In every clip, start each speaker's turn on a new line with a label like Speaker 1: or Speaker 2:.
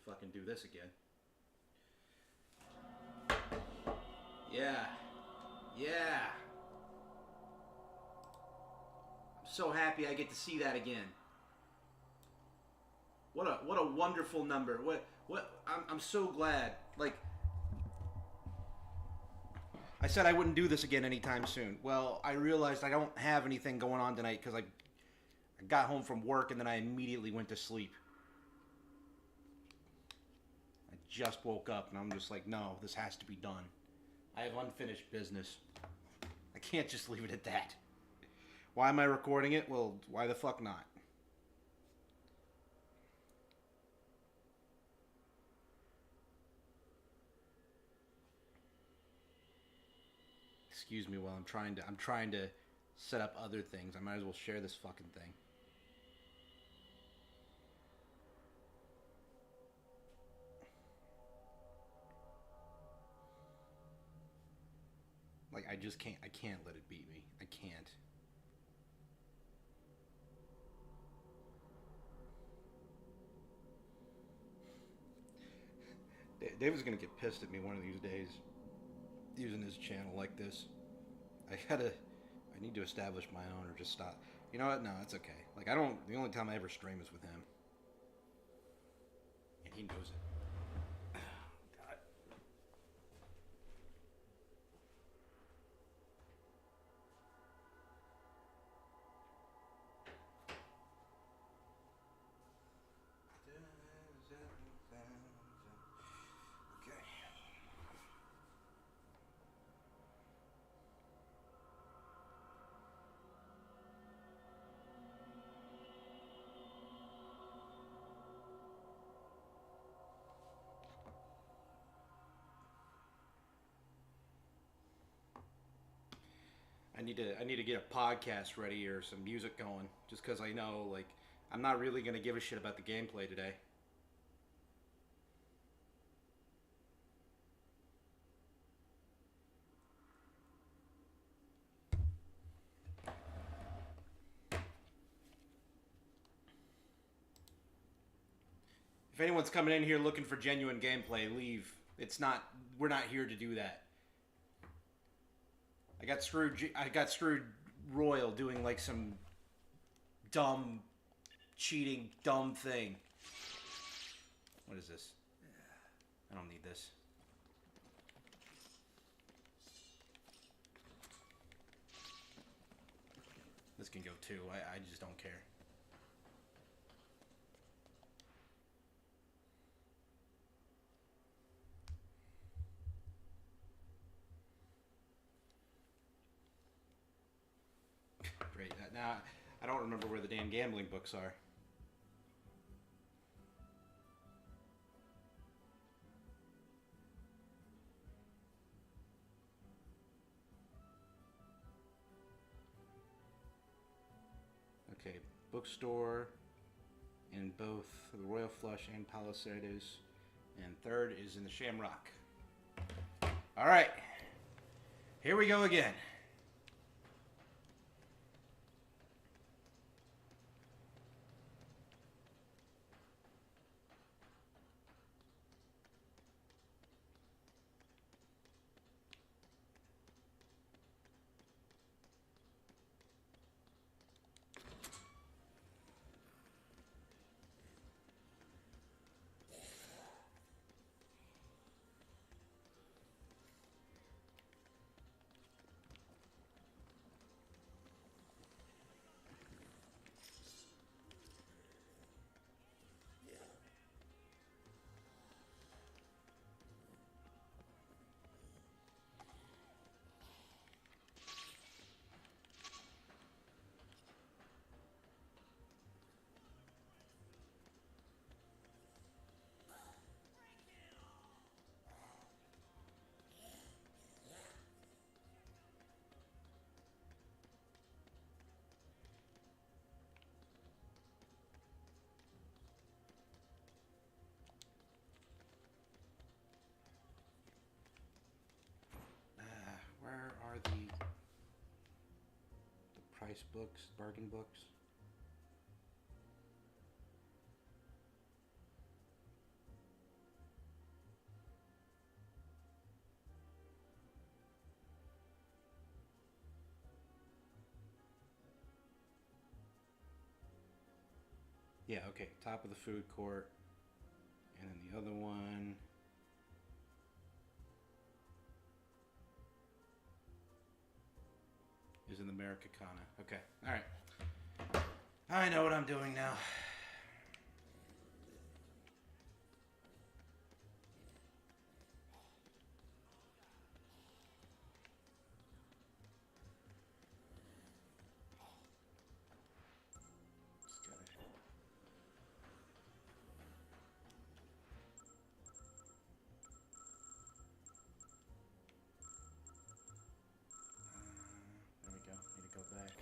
Speaker 1: fucking do this again. Yeah. Yeah. I'm so happy I get to see that again. What a wonderful number. I'm so glad. Like I said I wouldn't do this again anytime soon. Well, I realized I don't have anything going on tonight because I got home from work and then I immediately went to sleep. I just woke up and I'm just like, no, this has to be done. I have unfinished business. I can't just leave it at that. Why am I recording it? Well, why the fuck not? Excuse me while I'm trying to set up other things. I might as well share this fucking thing. Like I just can't. I can't let it beat me. I can't. David's gonna get pissed at me one of these days using his channel like this. I need to establish my own or just stop. You know what? No, it's okay. Like I don't. The only time I ever stream is with him, and he knows it. God. Okay. I need to get a podcast ready or some music going, just because I know like I'm not really gonna give a shit about the gameplay today. If anyone's coming in here looking for genuine gameplay, leave. It's not. We're not here to do that. I got screwed. I got screwed royal doing like some dumb, cheating, dumb thing. What is this? I don't need this. This can go too. I just don't care. Great. Now, I don't remember where the damn gambling books are. Okay, bookstore in both the Royal Flush and Palisados, and third is in the Shamrock. All right, here we go again. Where are the price books, bargain books? Yeah, okay. Top of the food court. And then the other one. Is in the Americana. Okay. Alright. I know what I'm doing now. There we go. Need to go back.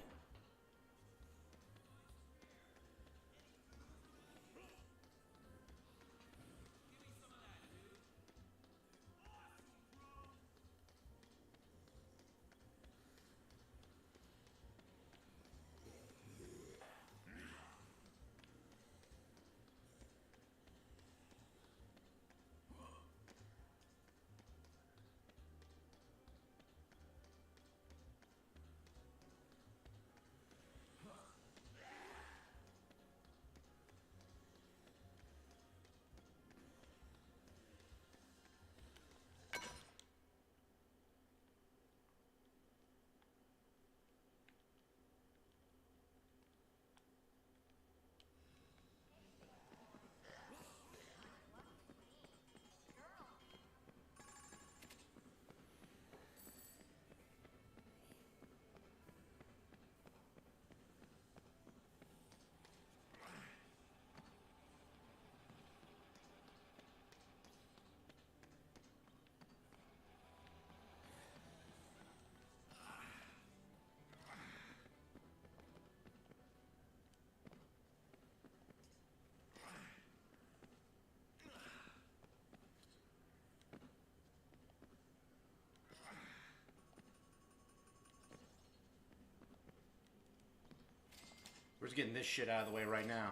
Speaker 1: We're just getting this shit out of the way right now.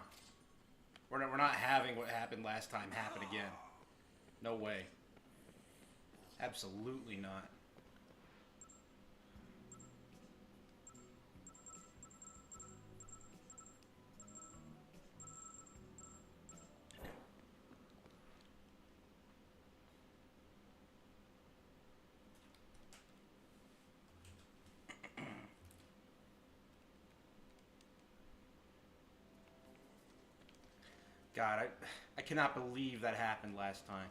Speaker 1: We're not having what happened last time happen again. No way. Absolutely not. God, I cannot believe that happened last time.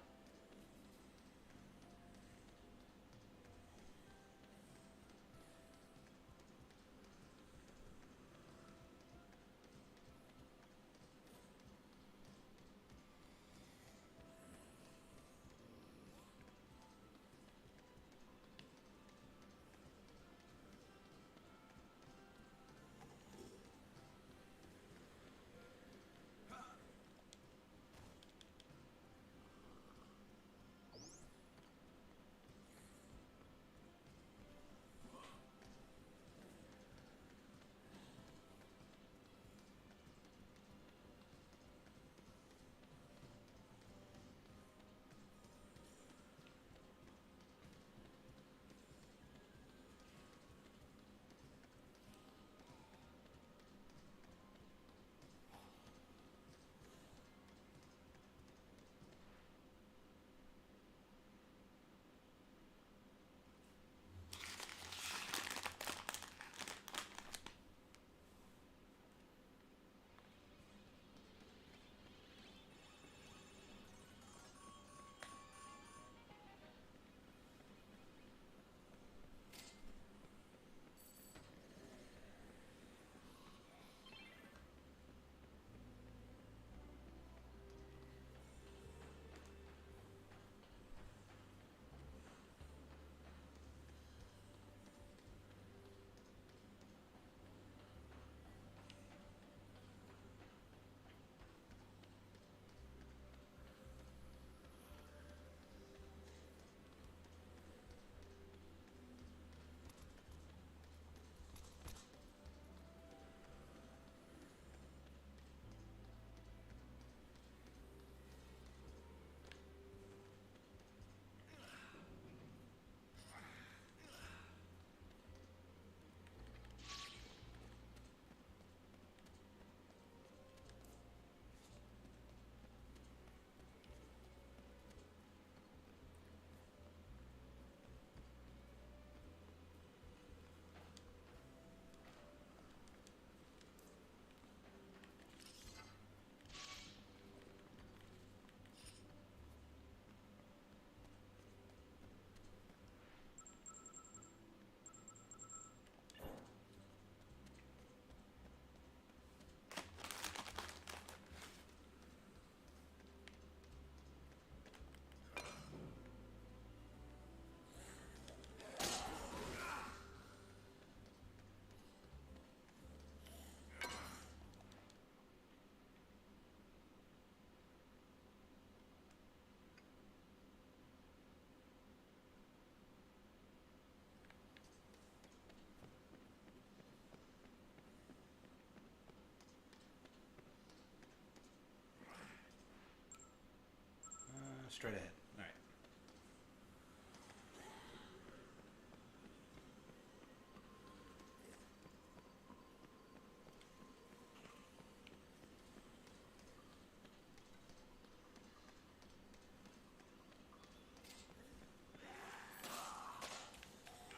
Speaker 1: straight ahead.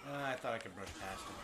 Speaker 1: All right. I thought I could brush past him.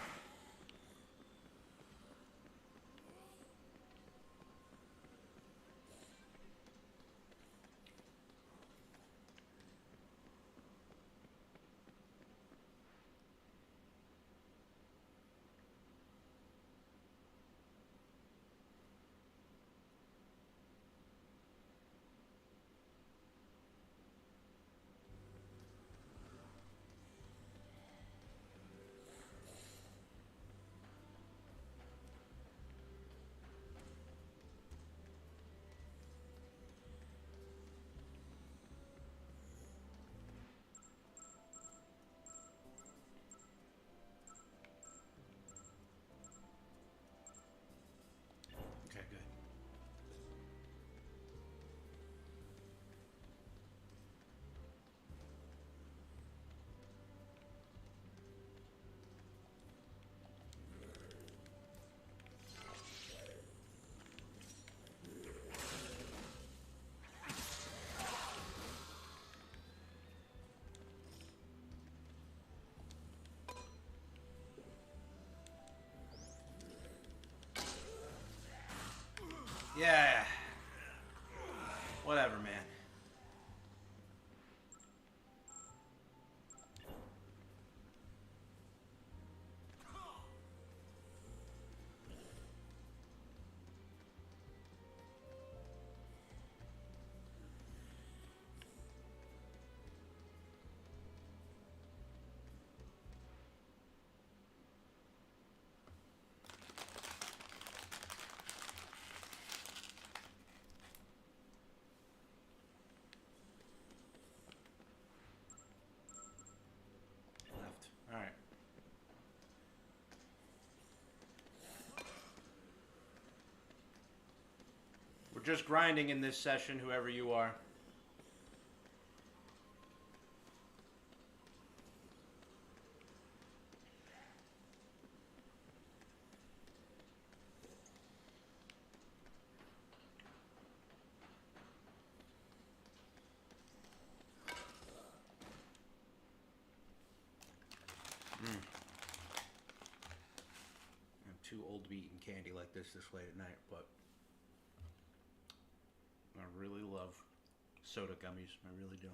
Speaker 1: Okay, good. Yeah. Whatever, man. Left. All right. We're just grinding in this session, whoever you are. I'm too old to be eating candy like this late at night, but I really love soda gummies. I really do.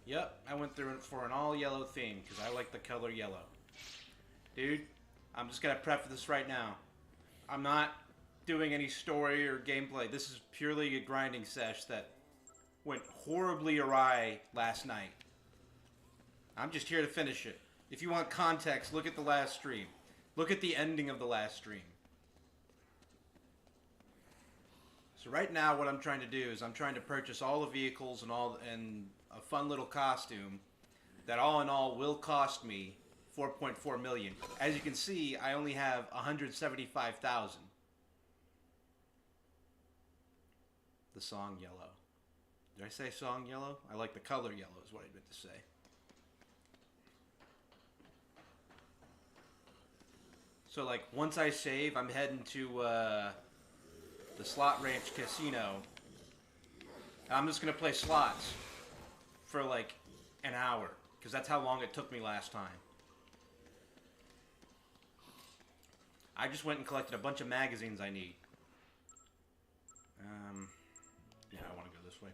Speaker 1: Yep, I went through it for an all yellow theme because I like the color yellow. Dude, I'm just gonna preface this right now. I'm not doing any story or gameplay. This is purely a grinding sesh that went horribly awry last night. I'm just here to finish it. If you want context, look at the last stream. Look at the ending of the last stream. So right now what I'm trying to do is I'm trying to purchase all the vehicles and a fun little costume that all in all will cost me 4.4 million. As you can see, I only have 175,000. The song Yellow. Did I say song Yellow? I like the color yellow is what I meant to say. So like once I save, I'm heading to the Slot Ranch Casino. I'm just gonna play slots for like an hour, because that's how long it took me last time. I just went and collected a bunch of magazines I need. Yeah, I want to go this way.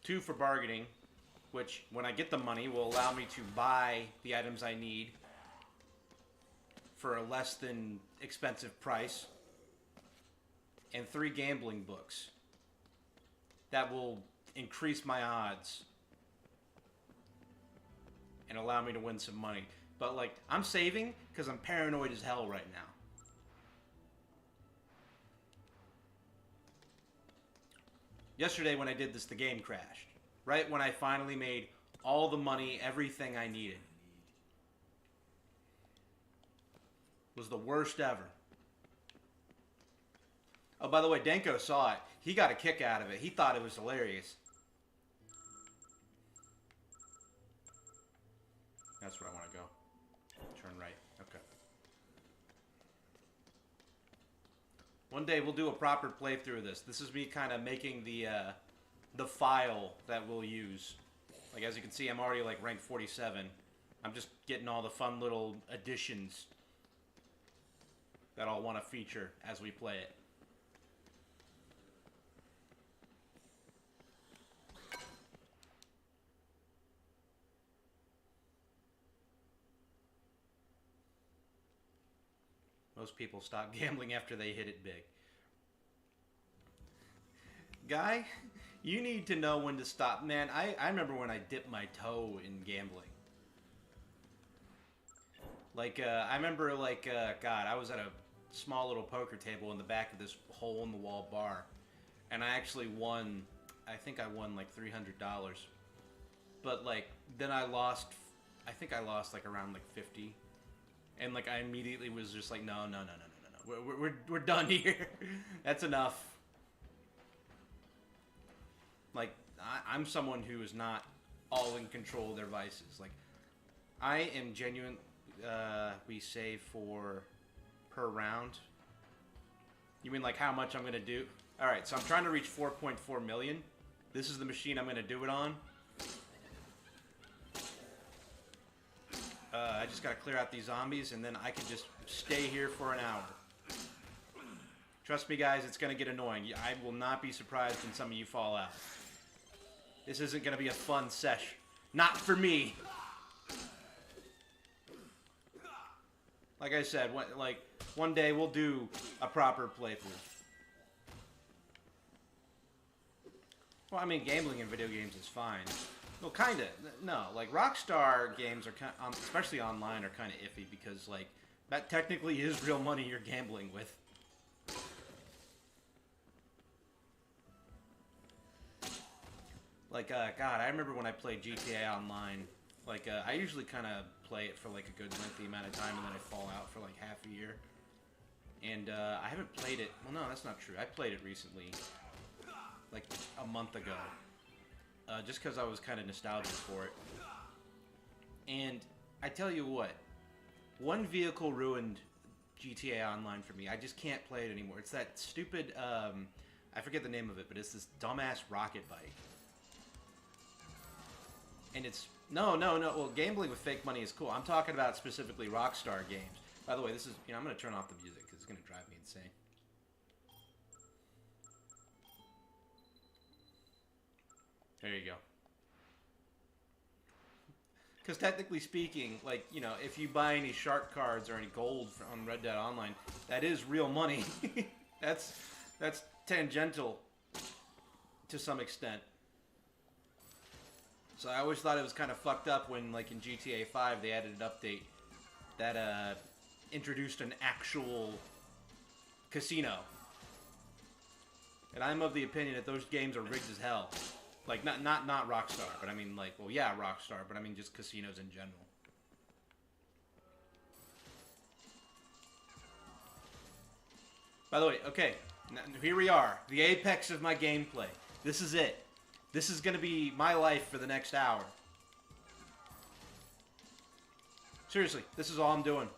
Speaker 1: 2 for bargaining, which, when I get the money, will allow me to buy the items I need for a less than expensive price. And 3 gambling books. That will increase my odds and allow me to win some money. But, like, I'm saving because I'm paranoid as hell right now. Yesterday when I did this, the game crashed. Right when I finally made all the money, everything I needed. It was the worst ever. Oh, by the way, Denko saw it. He got a kick out of it. He thought it was hilarious. That's where I want to go. Turn right. Okay. One day we'll do a proper playthrough of this. This is me kind of making the file that we'll use. Like, as you can see, I'm already like ranked 47. I'm just getting all the fun little additions that I'll want to feature as we play it. Most people stop gambling after they hit it big. Guy, you need to know when to stop. Man, I remember when I dipped my toe in gambling. Like, I remember, like, God, I was at a small little poker table in the back of this hole-in-the-wall bar. And I actually won, I think I won, like, $300. But, like, then I lost, I think I lost, like, around, like, 50. And, like, I immediately was just like, no. We're done here. That's enough. Like, I'm someone who is not all in control of their vices. Like, I am genuine. We save for per round. You mean like how much I'm going to do? All right, so I'm trying to reach 4.4 million. This is the machine I'm going to do it on. I just gotta clear out these zombies, and then I can just stay here for an hour. Trust me, guys, it's gonna get annoying. I will not be surprised when some of you fall out. This isn't gonna be a fun sesh. Not for me. Like I said, one day we'll do a proper playthrough. Well, I mean, gambling in video games is fine. Well, kind of. No, like, Rockstar games are kind of, especially online, are kind of iffy because, like, that technically is real money you're gambling with. Like, God, I remember when I played GTA Online, like, I usually kind of play it for, like, a good lengthy amount of time, and then I fall out for, like, half a year. And, I haven't played it, well, no, that's not true. I played it recently, like, a month ago. Just because I was kind of nostalgic for it. And I tell you what, one vehicle ruined GTA Online for me. I just can't play it anymore. It's that stupid, I forget the name of it, but it's this dumbass rocket bike. And it's, no, well, gambling with fake money is cool. I'm talking about specifically Rockstar games. By the way, this is, you know, I'm going to turn off the music because it's going to drive me insane. There you go. Because technically speaking, like, you know, if you buy any shark cards or any gold on Red Dead Online, that is real money. That's tangential to some extent. So I always thought it was kind of fucked up when, like, in GTA 5, they added an update that introduced an actual casino. And I'm of the opinion that those games are rigged as hell. Like, not Rockstar, but I mean, like, well, yeah, Rockstar, but I mean just casinos in general. By the way, okay, now, here we are, the apex of my gameplay. This is it. This is going to be my life for the next hour. Seriously, this is all I'm doing.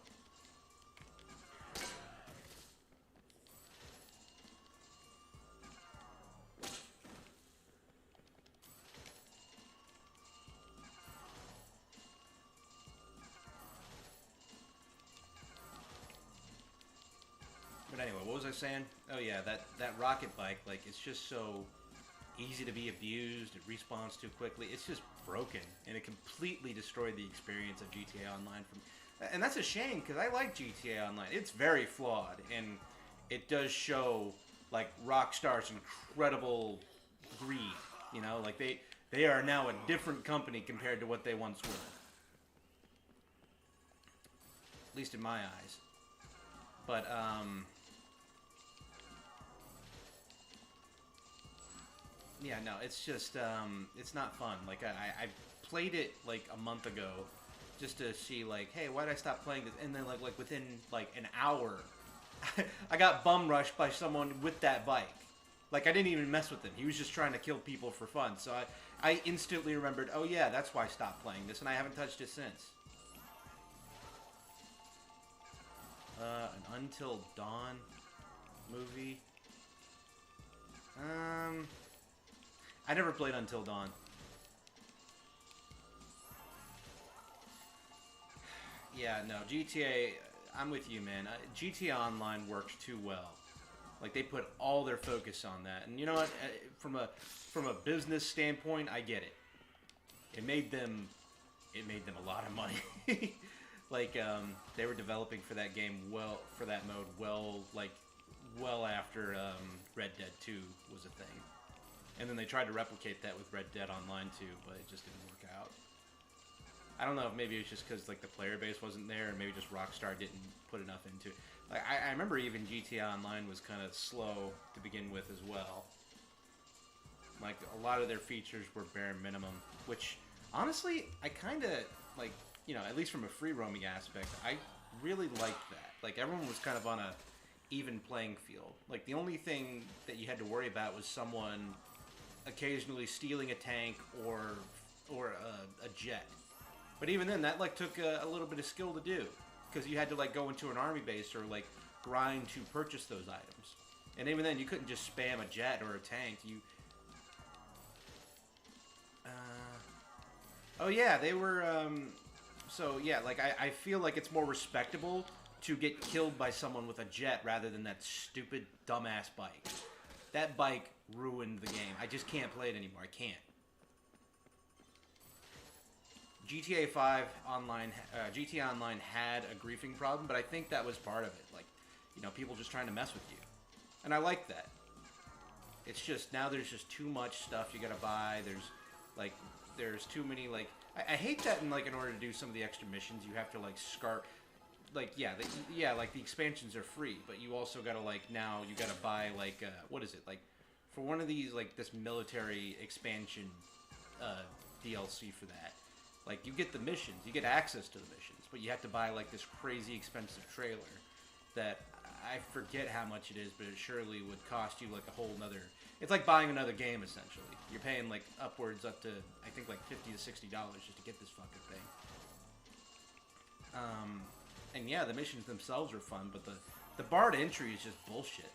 Speaker 1: what was I saying? Oh yeah, that rocket bike, like, it's just so easy to be abused. It respawns too quickly. It's just broken, and it completely destroyed the experience of GTA Online for me. And that's a shame, because I like GTA Online. It's very flawed, and it does show, like, Rockstar's incredible greed. You know, like, they are now a different company compared to what they once were. At least in my eyes. But, yeah, no, it's just, it's not fun. Like, I played it, like, a month ago, just to see, like, hey, why did I stop playing this? And then, like within, like, an hour, I got bum rushed by someone with that bike. Like, I didn't even mess with him. He was just trying to kill people for fun. So I instantly remembered, oh yeah, that's why I stopped playing this, and I haven't touched it since. An Until Dawn movie. I never played Until Dawn. Yeah, no, GTA, I'm with you, man. GTA Online works too well. Like, they put all their focus on that. And you know what? From a business standpoint, I get it. It made them a lot of money. Like, they were developing for that game for that mode well after Red Dead 2 was a thing. And then they tried to replicate that with Red Dead Online too, but it just didn't work out. I don't know if maybe it's just because, like, the player base wasn't there, or maybe just Rockstar didn't put enough into it. Like, I remember even GTA Online was kind of slow to begin with as well. Like, a lot of their features were bare minimum, which, honestly, I kind of, like, you know, at least from a free roaming aspect, I really liked that. Like, everyone was kind of on a even playing field. Like, the only thing that you had to worry about was someone occasionally stealing a tank or a jet. But even then, that, like, took a little bit of skill to do, because you had to, like, go into an army base or, like, grind to purchase those items. And even then, you couldn't just spam a jet or a tank. Oh yeah, they were, so yeah, like, I feel like it's more respectable to get killed by someone with a jet rather than that stupid, dumbass bike. That bike ruined the game. I just can't play it anymore. I can't. GTA 5 Online, GTA Online had a griefing problem, but I think that was part of it. Like, you know, people just trying to mess with you. And I like that. It's just, now there's just too much stuff you gotta buy. There's too many, like, I hate that in, like, in order to do some of the extra missions, you have to, like, like, yeah, like, the expansions are free, but you also gotta, like, now you gotta buy, like, what is it, like, for one of these, like, this military expansion, DLC for that. Like, you get the missions, you get access to the missions, but you have to buy, like, this crazy expensive trailer that I forget how much it is, but it surely would cost you, like, a whole nother... It's like buying another game, essentially. You're paying, like, upwards up to, I think, like, $50 to $60 just to get this fucking thing. And yeah, the missions themselves are fun, but the bar to entry is just bullshit.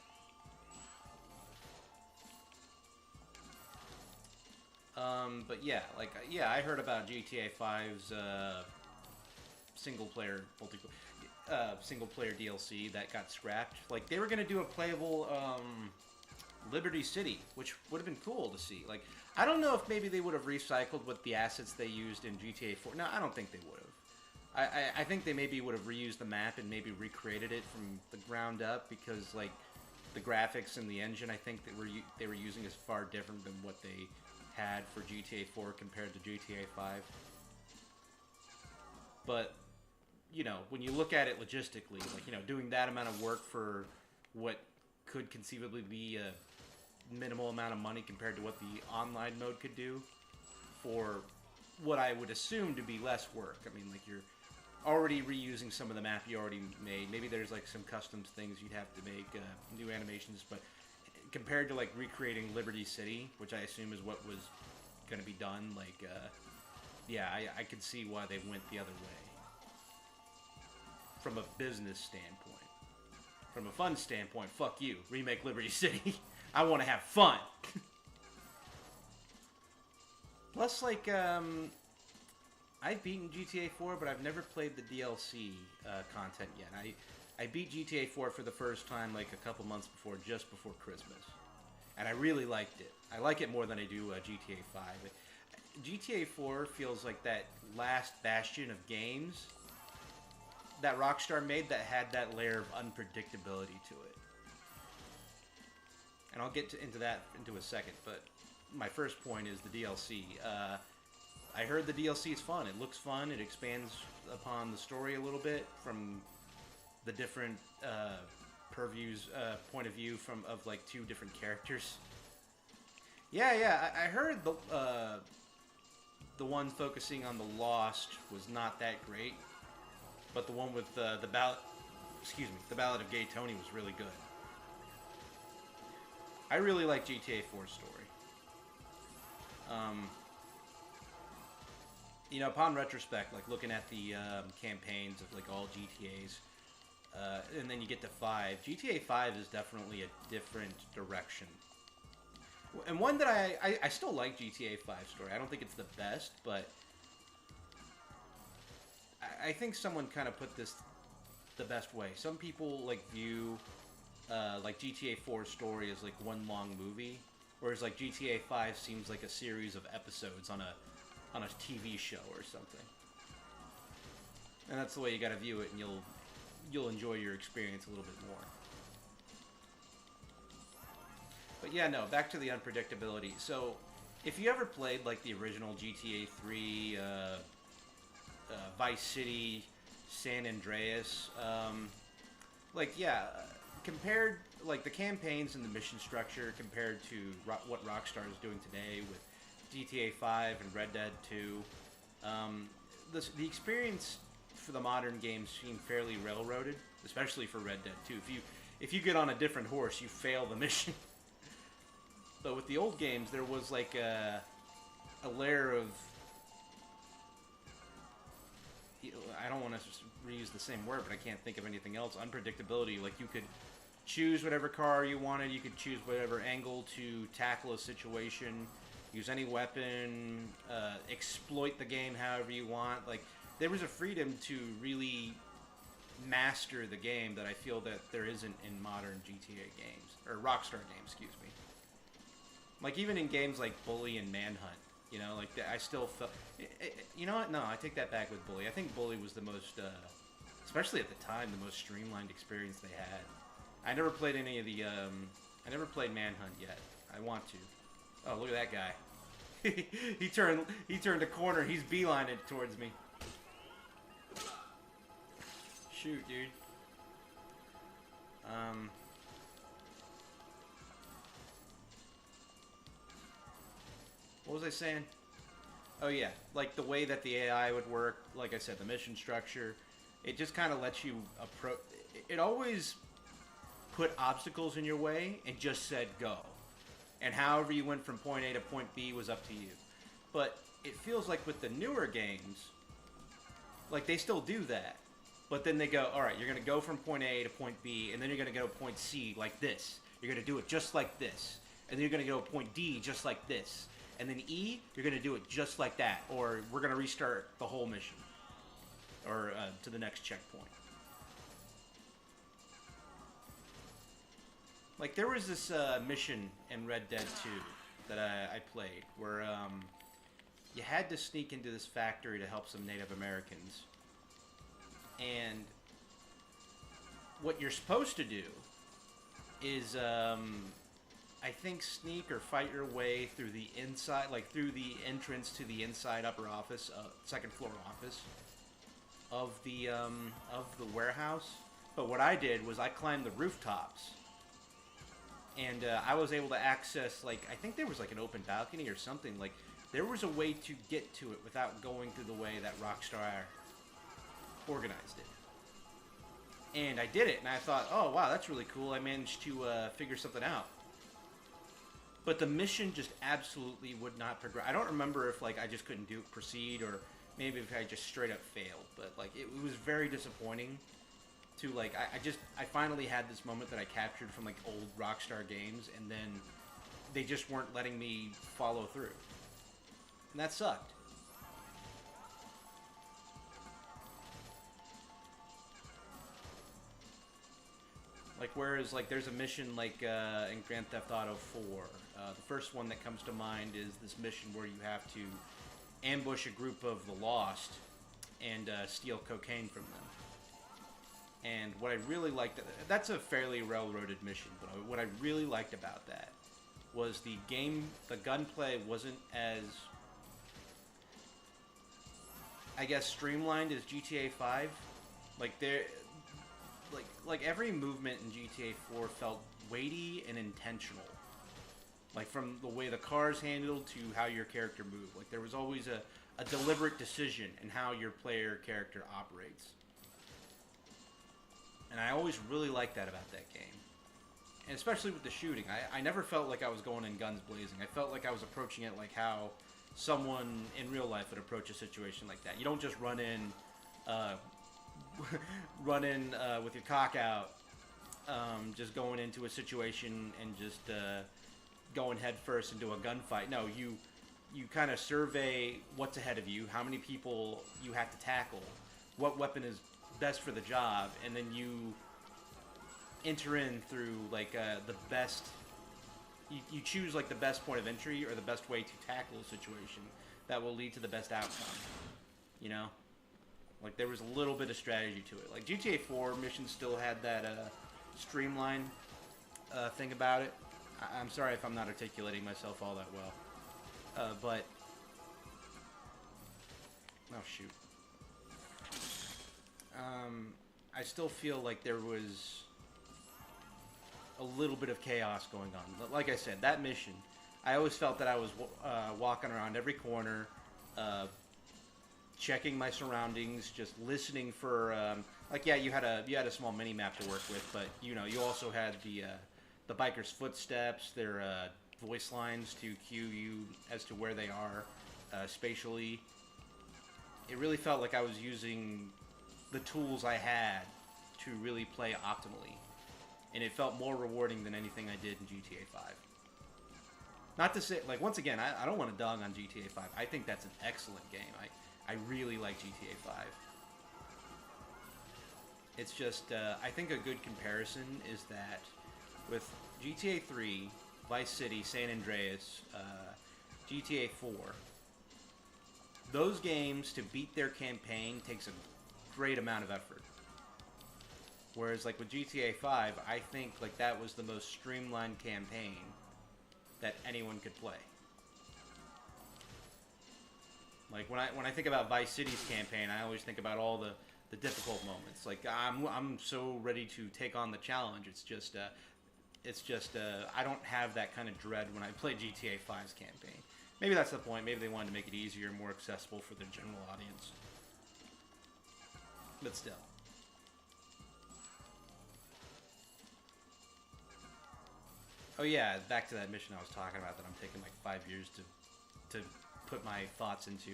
Speaker 1: But yeah, like, yeah, I heard about GTA 5's, single player DLC that got scrapped. Like, they were gonna do a playable, Liberty City, which would have been cool to see. Like, I don't know if maybe they would have recycled what the assets they used in GTA 4. No, I don't think they would have. I think they maybe would have reused the map and maybe recreated it from the ground up, because, like, the graphics and the engine, I think that they were using is far different than what they had for GTA 4 compared to GTA 5. But, you know, when you look at it logistically, like, you know, doing that amount of work for what could conceivably be a minimal amount of money compared to what the online mode could do for what I would assume to be less work. I mean, like, you're already reusing some of the map you already made. Maybe there's, like, some custom things you'd have to make, new animations, but compared to, like, recreating Liberty City, which I assume is what was going to be done, like, yeah, I could see why they went the other way. From a business standpoint. From a fun standpoint, fuck you. Remake Liberty City. I want to have fun. Plus, like, I've beaten GTA 4, but I've never played the DLC content yet. I beat GTA 4 for the first time like a couple months before, just before Christmas, and I really liked it. I like it more than I do GTA 5. GTA 4 feels like that last bastion of games that Rockstar made that had that layer of unpredictability to it. And I'll get into that into a second, but my first point is the DLC. I heard the DLC is fun. It looks fun. It expands upon the story a little bit from the different point of view of like two different characters. Yeah. I heard the one focusing on the Lost was not that great, but the one with the Ballad of Gay Tony was really good. I really like GTA 4's story. You know, upon retrospect, like looking at the campaigns of like all GTA's, and then you get to 5. GTA 5 is definitely a different direction. And one that I still like GTA 5 story. I don't think it's the best, but I think someone kind of put this the best way. Some people like view like GTA 4 story as like one long movie, whereas like GTA 5 seems like a series of episodes on a TV show or something. And that's the way you got to view it, and you'll enjoy your experience a little bit more. But yeah, no, back to the unpredictability. So, if you ever played like the original GTA 3, Vice City, San Andreas, compared, like, the campaigns and the mission structure compared to what Rockstar is doing today with GTA 5 and Red Dead 2, the experience for the modern games seem fairly railroaded, especially for Red Dead 2. If you get on a different horse, you fail the mission. But with the old games, there was like a layer of, I don't want to reuse the same word, but I can't think of anything else. Unpredictability. Like, you could choose whatever car you wanted. You could choose whatever angle to tackle a situation. Use any weapon. Exploit the game however you want. Like, there was a freedom to really master the game that I feel that there isn't in modern GTA games. Or Rockstar games, excuse me. Like, even in games like Bully and Manhunt, you know, like, I still felt... You know what? No, I take that back with Bully. I think Bully was the most, especially at the time, the most streamlined experience they had. I never played any of the, I never played Manhunt yet. I want to. Oh, look at that guy. he turned a corner. He's beelined it towards me. Shoot, dude. What was I saying? Oh yeah, like the way that the AI would work, like I said, the mission structure, it just kind of lets you approach. It always put obstacles in your way and just said go. And however you went from point A to point B was up to you. But it feels like with the newer games, like they still do that. But then they go, all right, you're going to go from point A to point B, and then you're going to go to point C like this. You're going to do it just like this. And then you're going to go to point D just like this. And then E, you're going to do it just like that. Or we're going to restart the whole mission. Or to the next checkpoint. Like, there was this mission in Red Dead 2 that I played where you had to sneak into this factory to help some Native Americans. And what you're supposed to do is, I think, sneak or fight your way through the inside, like through the entrance to the inside upper office, second floor office of the warehouse. But what I did was I climbed the rooftops. And I was able to access, like, I think there was like an open balcony or something. Like, there was a way to get to it without going through the way that Rockstar organized it. And I did it, and I thought, oh wow, that's really cool. I managed to figure something out. But the mission just absolutely would not progress. I don't remember if, like, I just couldn't proceed, or maybe if I just straight up failed. But, like, it was very disappointing to, like, I finally had this moment that I captured from, like, old Rockstar games, and then they just weren't letting me follow through. And that sucked. Like whereas like there's a mission like in Grand Theft Auto 4. The first one that comes to mind is this mission where you have to ambush a group of the Lost and steal cocaine from them. And what I really liked, that's a fairly railroaded mission, but what I really liked about that was the gunplay wasn't as, I guess, streamlined as GTA 5. Like like every movement in GTA 4 felt weighty and intentional. Like from the way the cars handled to how your character moved. Like there was always a deliberate decision in how your player character operates. And I always really liked that about that game. And especially with the shooting. I never felt like I was going in guns blazing. I felt like I was approaching it like how someone in real life would approach a situation like that. You don't just run in with your cock out, just going into a situation and just going head first into a gunfight. No, you kind of survey what's ahead of you, how many people you have to tackle, what weapon is best for the job, and then you enter in through like the best. You choose like the best point of entry or the best way to tackle a situation that will lead to the best outcome. You know, like there was a little bit of strategy to it. Like GTA 4 missions still had that streamline thing about it. I'm sorry if I'm not articulating myself all that well, but oh shoot. I still feel like there was a little bit of chaos going on. Like I said, that mission, I always felt that I was walking around every corner, checking my surroundings, just listening for like yeah, you had a small mini map to work with, but you know you also had the bikers' footsteps, their voice lines to cue you as to where they are spatially. It really felt like I was using the tools I had to really play optimally. And it felt more rewarding than anything I did in GTA 5. Not to say, like, once again, I don't want to dog on GTA 5. I think that's an excellent game. I really like GTA 5. It's just, I think a good comparison is that with GTA 3, Vice City, San Andreas, GTA 4, those games, to beat their campaign, takes a great amount of effort. Whereas, like, with GTA 5, I think, like, that was the most streamlined campaign that anyone could play. Like, when I think about Vice City's campaign, I always think about all the difficult moments. Like, I'm so ready to take on the challenge. It's just I don't have that kind of dread when I play GTA 5's campaign. Maybe that's the point. Maybe they wanted to make it easier, more accessible for the general audience. But still. Oh yeah, back to that mission I was talking about that I'm taking like 5 years to put my thoughts into.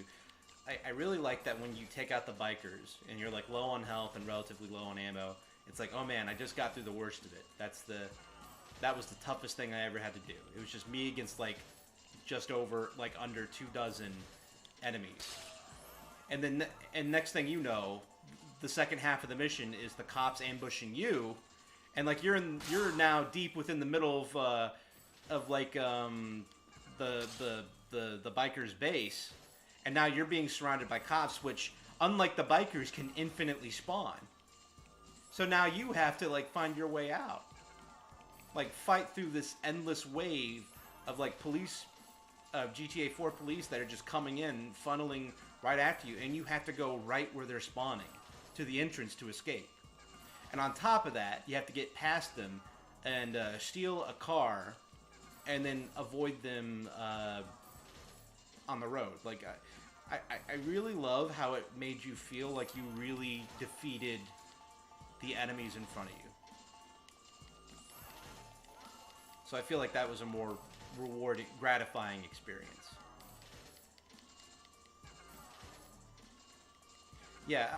Speaker 1: I really like that when you take out the bikers and you're like low on health and relatively low on ammo, it's like, oh man, I just got through the worst of it. That was the toughest thing I ever had to do. It was just me against like just over like under 24 enemies. And then next thing you know, the second half of the mission is the cops ambushing you. And like you're now deep within the middle of like the bikers' base, and now you're being surrounded by cops, which unlike the bikers can infinitely spawn. So now you have to like find your way out, like fight through this endless wave of like police, GTA 4 police that are just coming in, funneling right after you, and you have to go right where they're spawning to the entrance to escape. And on top of that, you have to get past them and steal a car and then avoid them on the road. Like, I really love how it made you feel like you really defeated the enemies in front of you. So I feel like that was a more rewarding, gratifying experience. Yeah,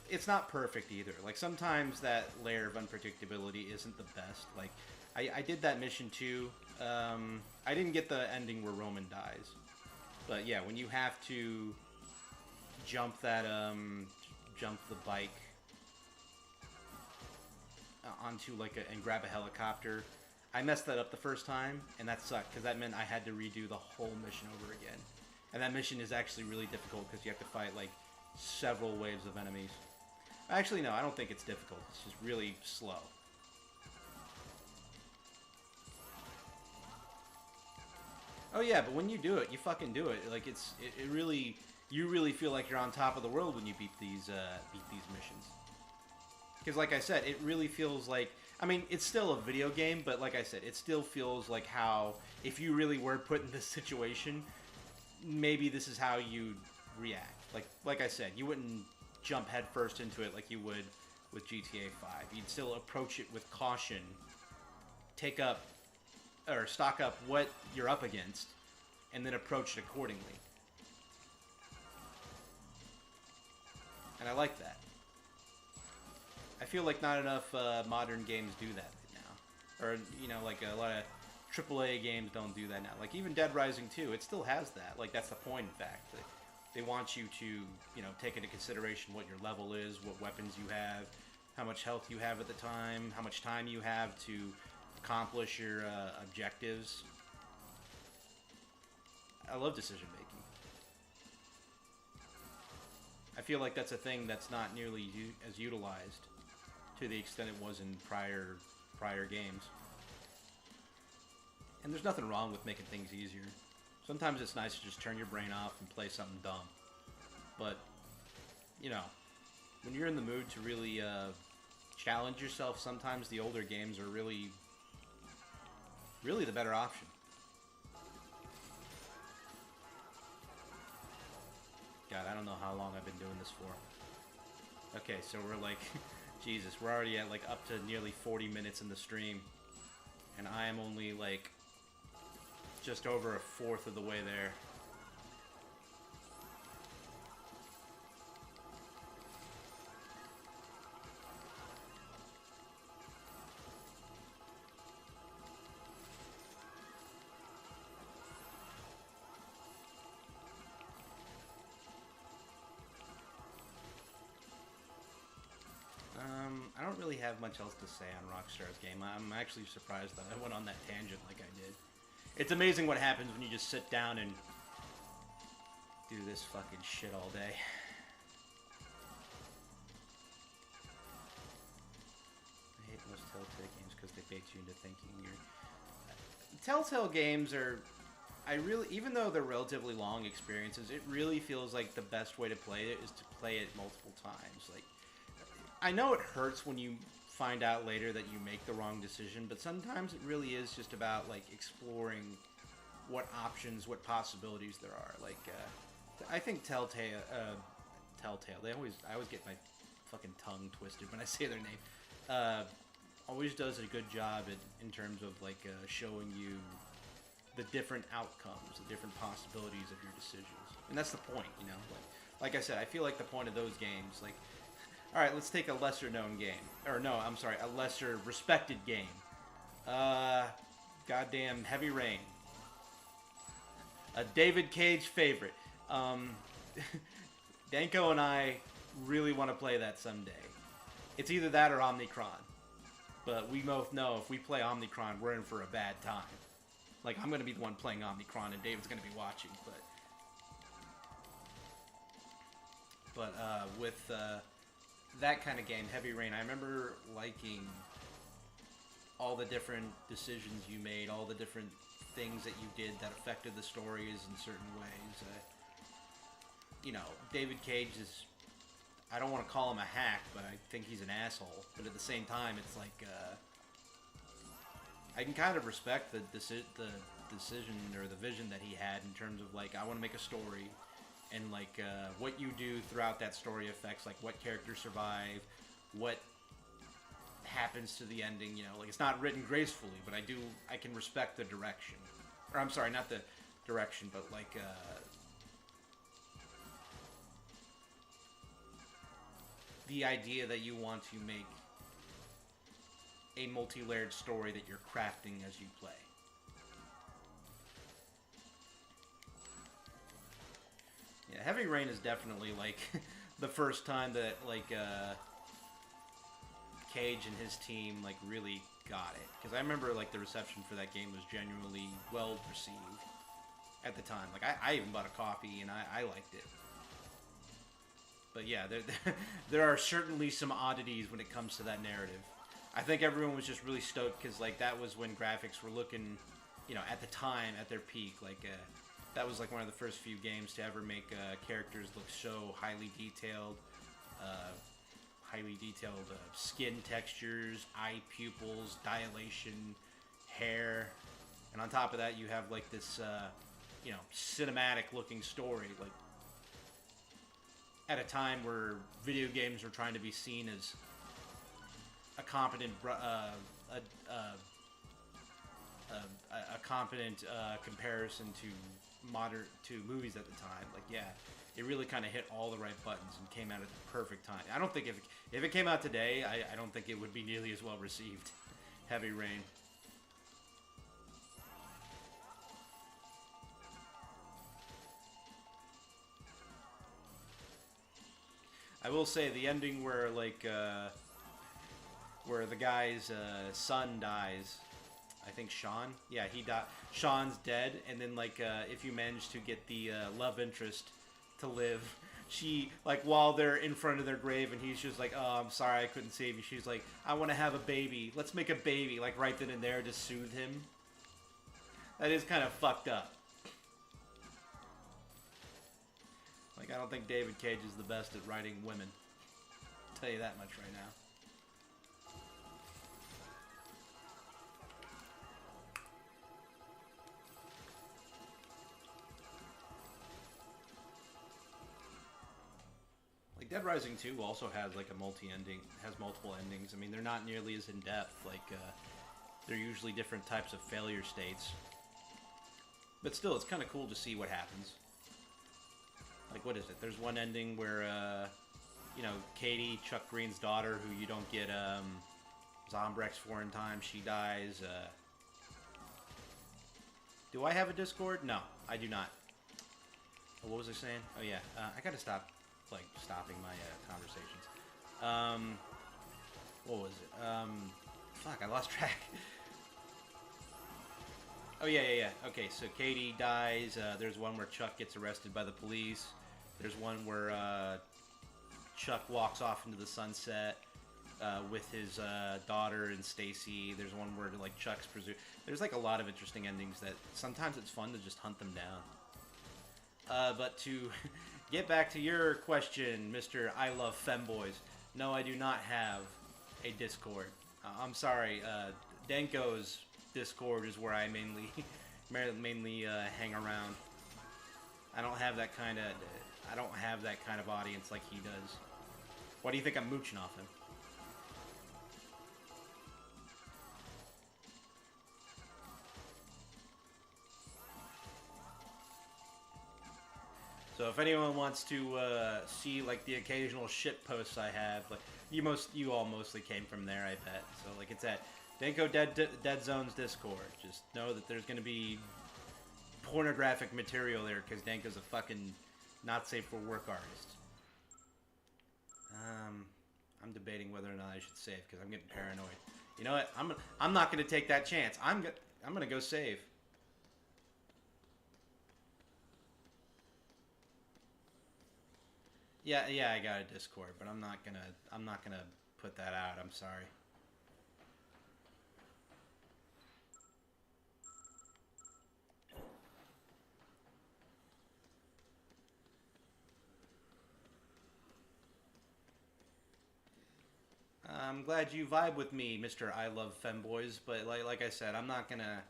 Speaker 1: it's not perfect either. Like, sometimes that layer of unpredictability isn't the best. Like, I did that mission too. I didn't get the ending where Roman dies. But yeah, when you have to jump that, jump the bike, onto like and grab a helicopter. I messed that up the first time, and that sucked because that meant I had to redo the whole mission over again. And that mission is actually really difficult because you have to fight like several waves of enemies. Actually, no, I don't think it's difficult. It's just really slow. Oh yeah, but when you do it, you fucking do it. Like it really, you really feel like you're on top of the world when you beat these missions. Because like I said, it really feels like, I mean, it's still a video game, but like I said, it still feels like how, if you really were put in this situation, maybe this is how you'd react. Like I said, you wouldn't jump headfirst into it like you would with GTA 5. You'd still approach it with caution, take up, or stock up what you're up against, and then approach it accordingly. And I like that. I feel like not enough modern games do that right now. Or, you know, like a lot of AAA games don't do that now. Like even Dead Rising 2, it still has that. Like that's the point, in fact. They want you to, you know, take into consideration what your level is, what weapons you have, how much health you have at the time, how much time you have to accomplish your objectives. I love decision making. I feel like that's a thing that's not nearly as utilized to the extent it was in prior games. And there's nothing wrong with making things easier. Sometimes it's nice to just turn your brain off and play something dumb. But, you know, when you're in the mood to really challenge yourself, sometimes the older games are really the better option. God, I don't know how long I've been doing this for. Okay, so we're like, Jesus, we're already at like up to nearly 40 minutes in the stream. And I am only like just over a fourth of the way there. I don't really have much else to say on Rockstar's game. I'm actually surprised that I went on that tangent like I did. It's amazing what happens when you just sit down and do this fucking shit all day. I hate most Telltale games because they bait you into thinking you're... Telltale games are... even though they're relatively long experiences, it really feels like the best way to play it is to play it multiple times. Like, I know it hurts when you find out later that you make the wrong decision, but sometimes it really is just about like exploring what options, what possibilities there are. Like, I think Telltale, I always get my fucking tongue twisted when I say their name. Always does a good job in terms of like showing you the different outcomes, the different possibilities of your decisions, and that's the point, you know. Like I said, I feel like the point of those games, like. All right, let's take a lesser-known game. Or no, I'm sorry, a lesser-respected game. Goddamn Heavy Rain. A David Cage favorite. Danko and I really want to play that someday. It's either that or Omnicron. But we both know if we play Omnicron, we're in for a bad time. Like, I'm going to be the one playing Omnicron, and David's going to be watching, but with... that kind of game, Heavy Rain, I remember liking all the different decisions you made, all the different things that you did that affected the stories in certain ways. You know, David Cage is, I don't want to call him a hack, but I think he's an asshole. But at the same time, it's like, I can kind of respect the decision or the vision that he had in terms of like, I want to make a story. And like what you do throughout that story affects like what characters survive, what happens to the ending. You know, like it's not written gracefully, but I can respect the direction. Or I'm sorry, not the direction, but like the idea that you want to make a multi-layered story that you're crafting as you play. Yeah, Heavy Rain is definitely like the first time that like Cage and his team like really got it, because I remember like the reception for that game was genuinely well received at the time. Like I even bought a copy and I liked it. But yeah, there are certainly some oddities when it comes to that narrative. I think everyone was just really stoked because like that was when graphics were looking, you know, at the time at their peak. Like that was like one of the first few games to ever make characters look so highly detailed. Skin textures, eye pupils, dilation, hair, and on top of that, you have like this, you know, cinematic-looking story. Like at a time where video games were trying to be seen as a competent, a competent comparison to movies at the time. Like yeah. It really kind of hit all the right buttons and came out at the perfect time. I don't think if it came out today, I don't think it would be nearly as well received. Heavy Rain. I will say the ending where like where the guy's son dies. I think Sean. Yeah, he died. Sean's dead, and then like if you manage to get the love interest to live, she like while they're in front of their grave and he's just like, oh, I'm sorry I couldn't save you, she's like, I want to have a baby, let's make a baby, like right then and there to soothe him. That is kind of fucked up. Like I don't think David Cage is the best at writing women, I'll tell you that much right now. Dead Rising 2 also has like a multiple endings. I mean, they're not nearly as in depth. Like, they're usually different types of failure states. But still, it's kind of cool to see what happens. Like, what is it? There's one ending where, you know, Katie, Chuck Green's daughter, who you don't get Zombrex for in time, she dies. Do I have a Discord? No, I do not. Oh, what was I saying? Oh yeah, I gotta stop. Like stopping my conversations. What was it? Fuck, I lost track. Oh yeah. Okay, so Katie dies. There's one where Chuck gets arrested by the police. There's one where Chuck walks off into the sunset with his daughter and Stacy. There's one where like Chuck's presumed. There's like a lot of interesting endings that sometimes it's fun to just hunt them down. But to get back to your question, Mr. I Love Femboys, no, I do not have a Discord. I'm sorry, Denko's Discord is where I mainly hang around. I don't have that kind of audience like he does. Why do you think I'm mooching off him? So if anyone wants to see like the occasional shit posts I have, like you all mostly came from there, I bet. So like it's at Denko Dead Zone's Discord. Just know that there's gonna be pornographic material there because Denko's a fucking not safe for work artist. I'm debating whether or not I should save because I'm getting paranoid. You know what? I'm not gonna take that chance. I'm gonna go save. Yeah, I got a Discord, but I'm not gonna put that out. I'm sorry. I'm glad you vibe with me, Mr. I Love Femboys, but like I said, I'm not gonna.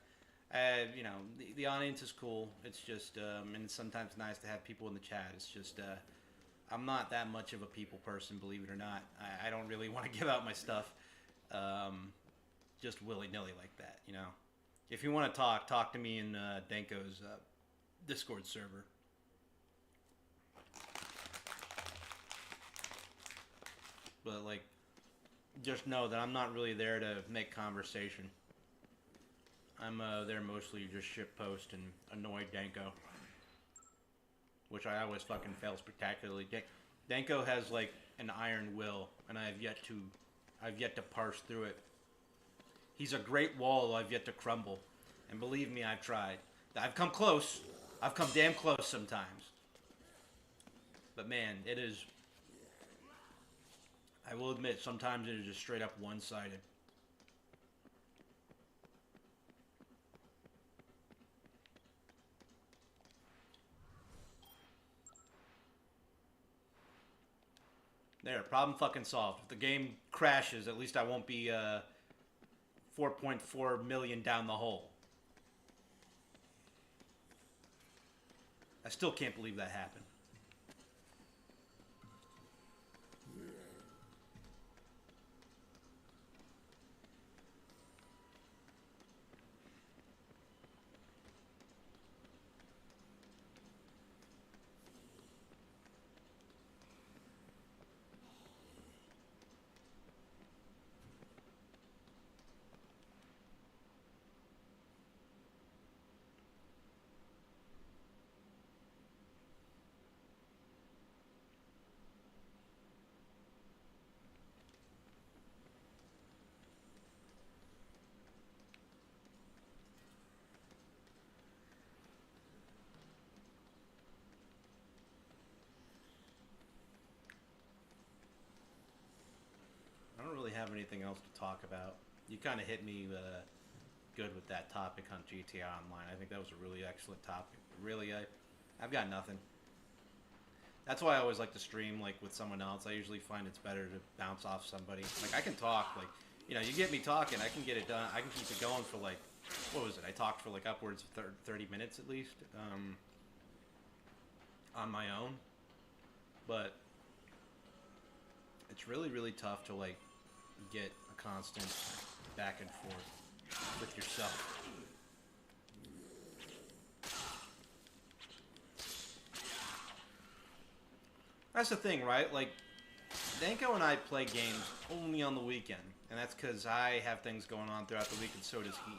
Speaker 1: You know, the audience is cool. It's just, and it's sometimes nice to have people in the chat. It's just, I'm not that much of a people person, believe it or not. I don't really want to give out my stuff just willy-nilly like that, you know. If you want to talk to me in Denko's Discord server. But, like, just know that I'm not really there to make conversation. I'm there mostly to just shitpost and annoy Denko. Which I always fucking fail spectacularly. Denko has, like, an iron will, and I have yet to I've yet to parse through it. He's a great wall I've yet to crumble. And believe me, I've tried. I've come close. I've come damn close sometimes. But man, it is... I will admit, sometimes it is just straight up one-sided. There, problem fucking solved. If the game crashes, at least I won't be 4.4 million down the hole. I still can't believe that happened. I don't really have anything else to talk about. You kind of hit me good with that topic on GTA Online. I think that was a really excellent topic. Really, I've got nothing. That's why I always like to stream like with someone else. I usually find it's better to bounce off somebody. Like I can talk, like you get me talking, I can get it done. I can keep it going for like, what was it? I talked for like upwards of 30 minutes at least on my own. But it's really, really tough to like get a constant back and forth with yourself. That's the thing, right? Like, Danko and I play games only on the weekend, and that's because I have things going on throughout the week, and so does he.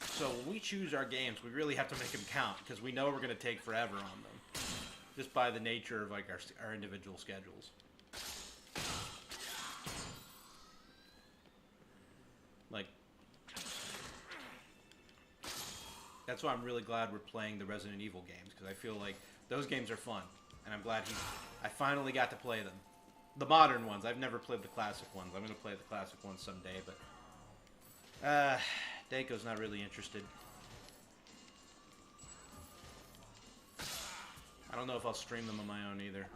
Speaker 1: So when we choose our games, we really have to make them count, because we know we're going to take forever on them, just by the nature of like our individual schedules. Like, that's why I'm really glad we're playing the Resident Evil games, because I feel like those games are fun, and I'm glad I finally got to play them. The modern ones. I've never played the classic ones. I'm going to play the classic ones someday, but Danko's not really interested. I don't know if I'll stream them on my own either.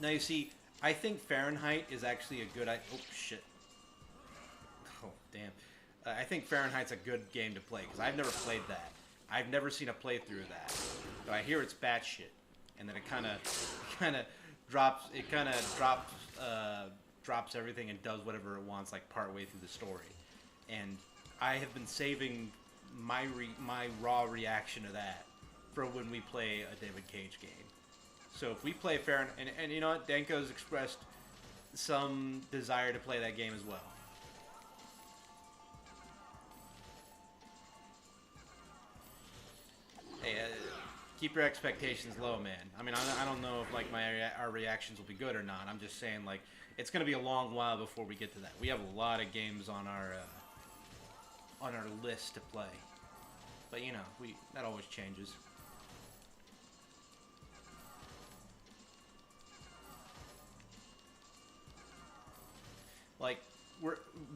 Speaker 1: Now you see, I think Fahrenheit is actually a good... Oh, shit. Oh, damn. I think Fahrenheit's a good game to play, because I've never played that. I've never seen a playthrough of that. But I hear it's batshit. And then it kind of drops... It kind of drops everything and does whatever it wants, like, partway through the story. And I have been saving my raw reaction to that for when we play a David Cage game. So if we play Fahrenheit, and you know what, Danko's expressed some desire to play that game as well. Hey, keep your expectations low, man. I mean, I don't know if like our reactions will be good or not. I'm just saying, like, it's gonna be a long while before we get to that. We have a lot of games on our list to play, but you know, that always changes. Like,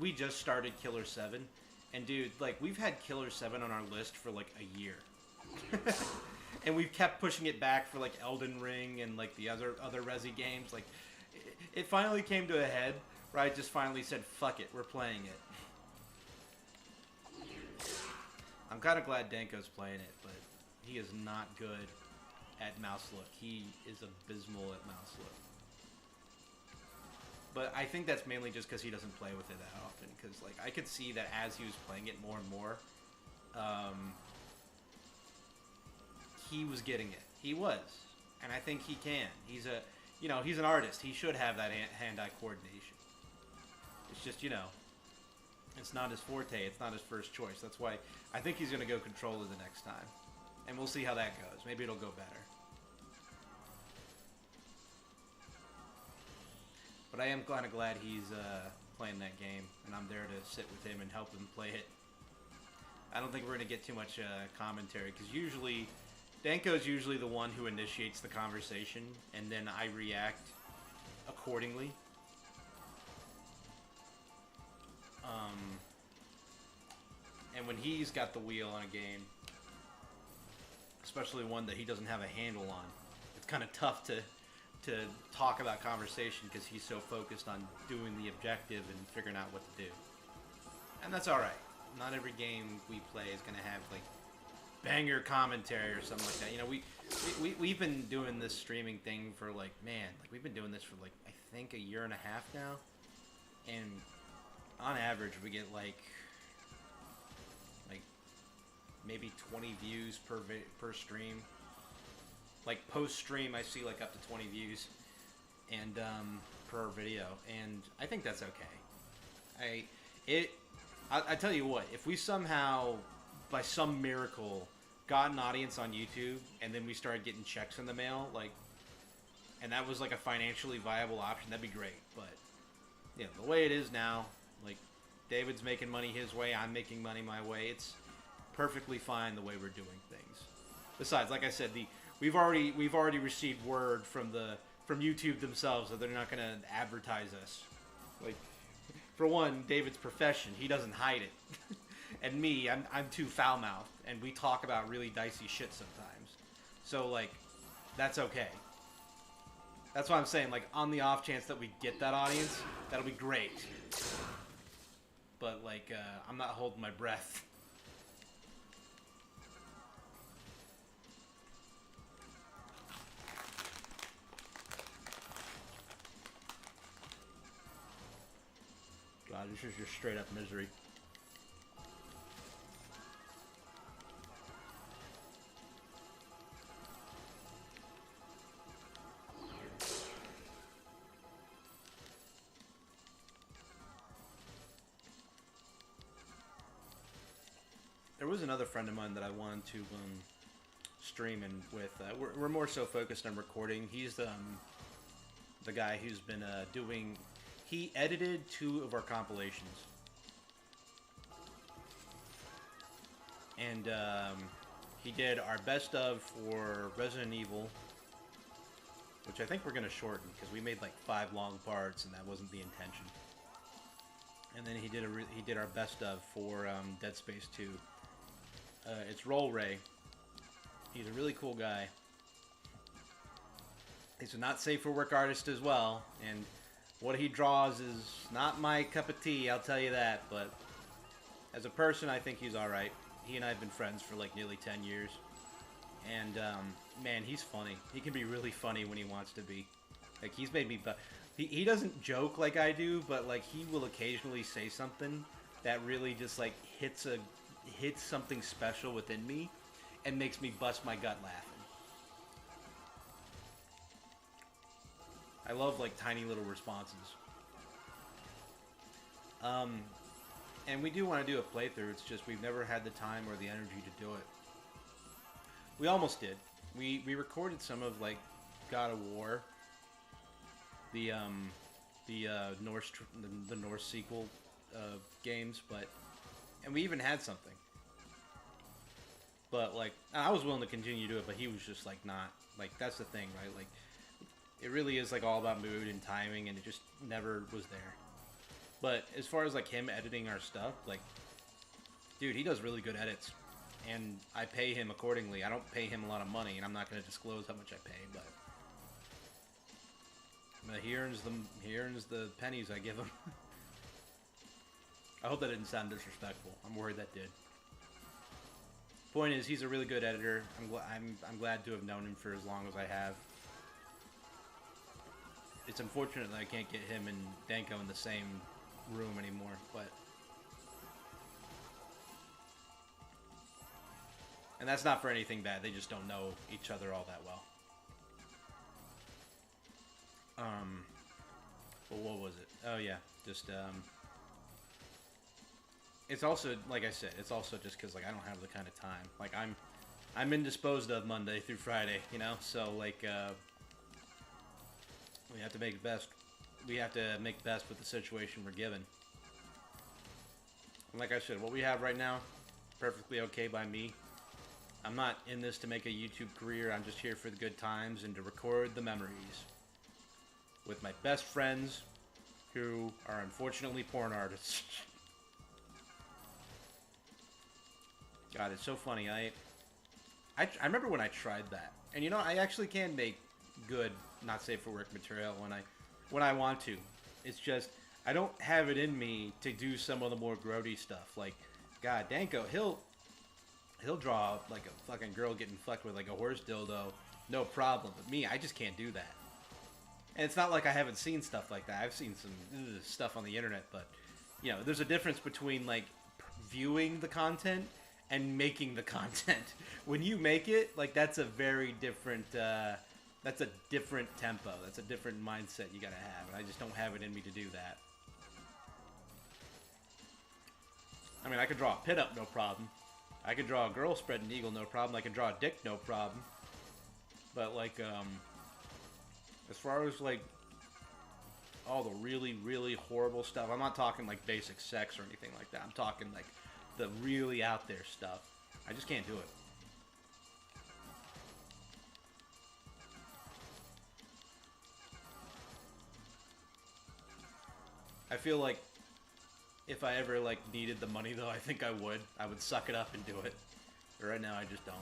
Speaker 1: we just started Killer 7, and dude, like, we've had Killer 7 on our list for like a year. And we've kept pushing it back for like Elden Ring and like the other Resi games. Like, it finally came to a head where I just finally said, fuck it, we're playing it. I'm kind of glad Danko's playing it, but he is not good at mouse look. He is abysmal at mouse look. But I think that's mainly just because he doesn't play with it that often. Because like I could see that as he was playing it more and more, he was getting it. He was, and I think he can. He's a, he's an artist. He should have that hand-eye coordination. It's just, it's not his forte. It's not his first choice. That's why I think he's going to go controller the next time, and we'll see how that goes. Maybe it'll go better. But I am kind of glad he's playing that game, and I'm there to sit with him and help him play it. I don't think we're going to get too much commentary, because usually, Danko's usually the one who initiates the conversation, and then I react accordingly. And when he's got the wheel on a game, especially one that he doesn't have a handle on, it's kind of tough to talk about conversation because he's so focused on doing the objective and figuring out what to do. And that's alright. Not every game we play is going to have, like, banger commentary or something like that. We've been doing this streaming thing for, like, we've been doing this for, like, I think a year and a half now. And on average, we get, like maybe 20 views per stream. Like, post-stream, I see, like, up to 20 views and per video. And I think that's okay. I tell you what, if we somehow, by some miracle, got an audience on YouTube, and then we started getting checks in the mail, and that was like a financially viable option, that'd be great. But, the way it is now, like, David's making money his way, I'm making money my way, it's perfectly fine the way we're doing things. Besides, like I said, we've already received word from YouTube themselves that they're not going to advertise us. Like, for one, David's profession, he doesn't hide it. And me, I'm too foul-mouthed, and we talk about really dicey shit sometimes. So, like, that's okay. That's why I'm saying, like, on the off chance that we get that audience, that'll be great. But, like, I'm not holding my breath. God, this is just straight up misery. There was another friend of mine that I wanted to stream in with. We're more so focused on recording. He's the guy who's been doing... He edited 2 of our compilations. And he did our best of for Resident Evil, which I think we're going to shorten because we made like 5 long parts and that wasn't the intention. And then he did our best of for Dead Space 2. It's Roll Ray. He's a really cool guy. He's a not safe for work artist as well, and what he draws is not my cup of tea, I'll tell you that, but as a person, I think he's alright. He and I have been friends for like nearly 10 years, and man, he's funny. He can be really funny when he wants to be. Like, he's made me... He doesn't joke like I do, but like he will occasionally say something that really just like hits something special within me and makes me bust my gut laughing. I love, like, tiny little responses. And we do want to do a playthrough, it's just we've never had the time or the energy to do it. We almost did. We recorded some of, like, God of War, the Norse sequel games, and we even had something. But, like, I was willing to continue to do it, but he was just, like, not, like, that's the thing, right? Like, it really is, like, all about mood and timing, and it just never was there. But as far as, like, him editing our stuff, like, dude, he does really good edits. And I pay him accordingly. I don't pay him a lot of money, and I'm not going to disclose how much I pay, but he earns the pennies I give him. I hope that didn't sound disrespectful. I'm worried that did. Point is, he's a really good editor. I'm glad to have known him for as long as I have. it's unfortunate that I can't get him and Danko in the same room anymore, but... And that's not for anything bad, they just don't know each other all that well. But what was it? Oh yeah, just, it's also, like I said, it's also just because, like, I don't have the kind of time. Like, I'm indisposed of Monday through Friday, you know? So, like, we have to make best. We have to make best with the situation we're given. And like I said, what we have right now, perfectly okay by me. I'm not in this to make a YouTube career. I'm just here for the good times and to record the memories with my best friends who are unfortunately porn artists. God, it's so funny. I remember when I tried that. And you know, I actually can make good not safe for work material when I want to. It's just I don't have it in me to do some of the more grody stuff. Like, God, Danko, he'll draw like a fucking girl getting fucked with like a horse dildo, no problem. But me, I just can't do that. And it's not like I haven't seen stuff like that. I've seen some stuff on the internet, but you know, there's a difference between like viewing the content and making the content. When you make it, like, that's a very different, that's a different tempo. That's a different mindset you gotta have, and I just don't have it in me to do that. I mean, I could draw a pin-up, no problem. I could draw a girl spreading eagle, no problem. I could draw a dick, no problem. But, like, as far as, like, all the really, really horrible stuff, I'm not talking, like, basic sex or anything like that. I'm talking, like, the really out there stuff. I just can't do it. I feel like if I ever, like, needed the money, though, I think I would. I would suck it up and do it. But right now, I just don't.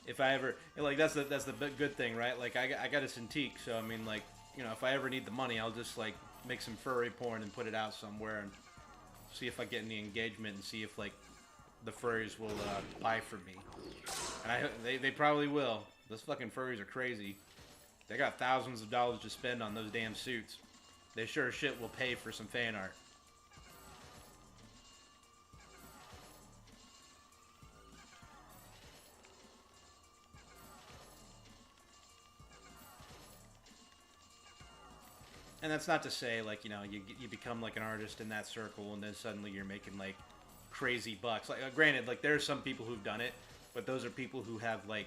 Speaker 1: If I ever, like, that's the good thing, right? Like, I got a Cintiq, so I mean, like, you know, if I ever need the money, I'll just like make some furry porn and put it out somewhere and see if I get any engagement and see if like the furries will buy for me. And they probably will. Those fucking furries are crazy. They got thousands of dollars to spend on those damn suits. They sure as shit will pay for some fan art. And that's not to say, like, you know, you become, like, an artist in that circle and then suddenly you're making, like, crazy bucks. Like, granted, like, there are some people who've done it, but those are people who have, like,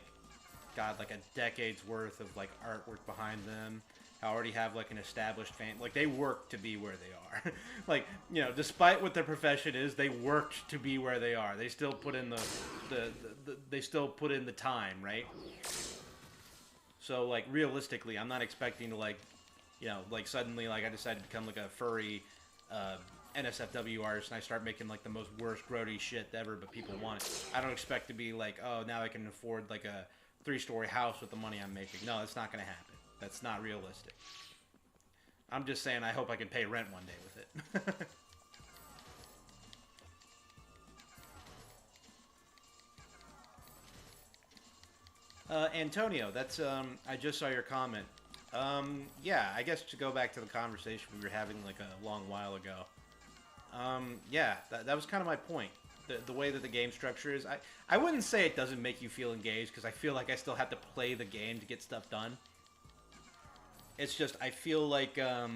Speaker 1: God, like, a decade's worth of, like, artwork behind them. Already have, like, an established fan. Like, they work to be where they are. Like, you know, despite what their profession is, they worked to be where they are. They still put in they still put in the time, right? So, like, realistically, I'm not expecting to, like, you know, like, suddenly, like, I decided to become, like, a furry NSFW artist, and I start making, like, the most worst grody shit ever, but people want it. I don't expect to be, like, oh, now I can afford, like, a 3-story house with the money I'm making. No, that's not going to happen. That's not realistic. I'm just saying I hope I can pay rent one day with it. Antonio, that's, I just saw your comment. Yeah, I guess to go back to the conversation we were having like a long while ago. Yeah, that was kind of my point. The way that the game structure is, I wouldn't say it doesn't make you feel engaged, because I feel like I still have to play the game to get stuff done. It's just, I feel like, I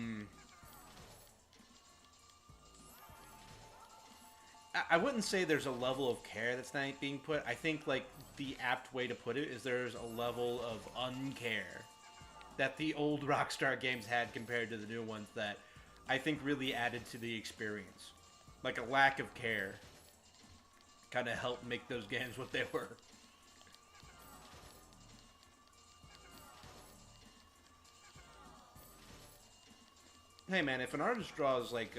Speaker 1: wouldn't say there's a level of care that's not being put. I think, like, the apt way to put it is there's a level of uncare that the old Rockstar games had compared to the new ones that I think really added to the experience. Like, a lack of care kind of helped make those games what they were. Hey man, if an artist draws, like,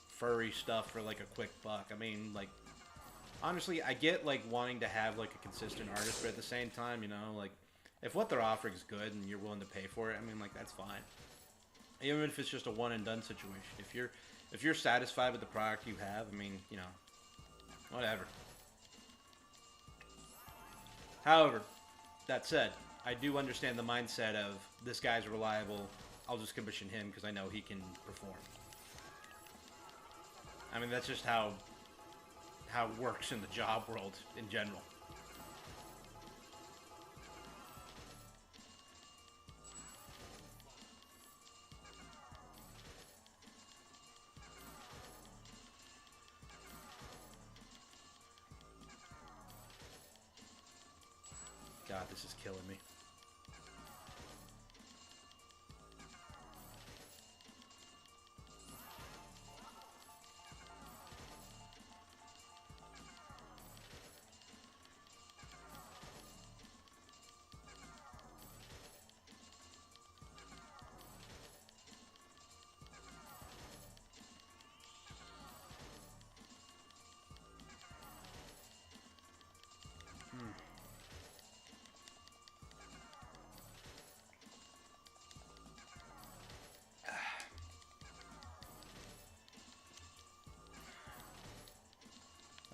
Speaker 1: furry stuff for, like, a quick buck, I mean, like, honestly, I get, like, wanting to have, like, a consistent artist, but at the same time, you know, like, if what they're offering is good and you're willing to pay for it, I mean, like, that's fine. Even if it's just a one-and-done situation. If you're satisfied with the product you have, I mean, you know, whatever. However, that said, I do understand the mindset of this guy's reliable. I'll just commission him because I know he can perform. I mean, that's just how it works in the job world in general. God, this is killing me.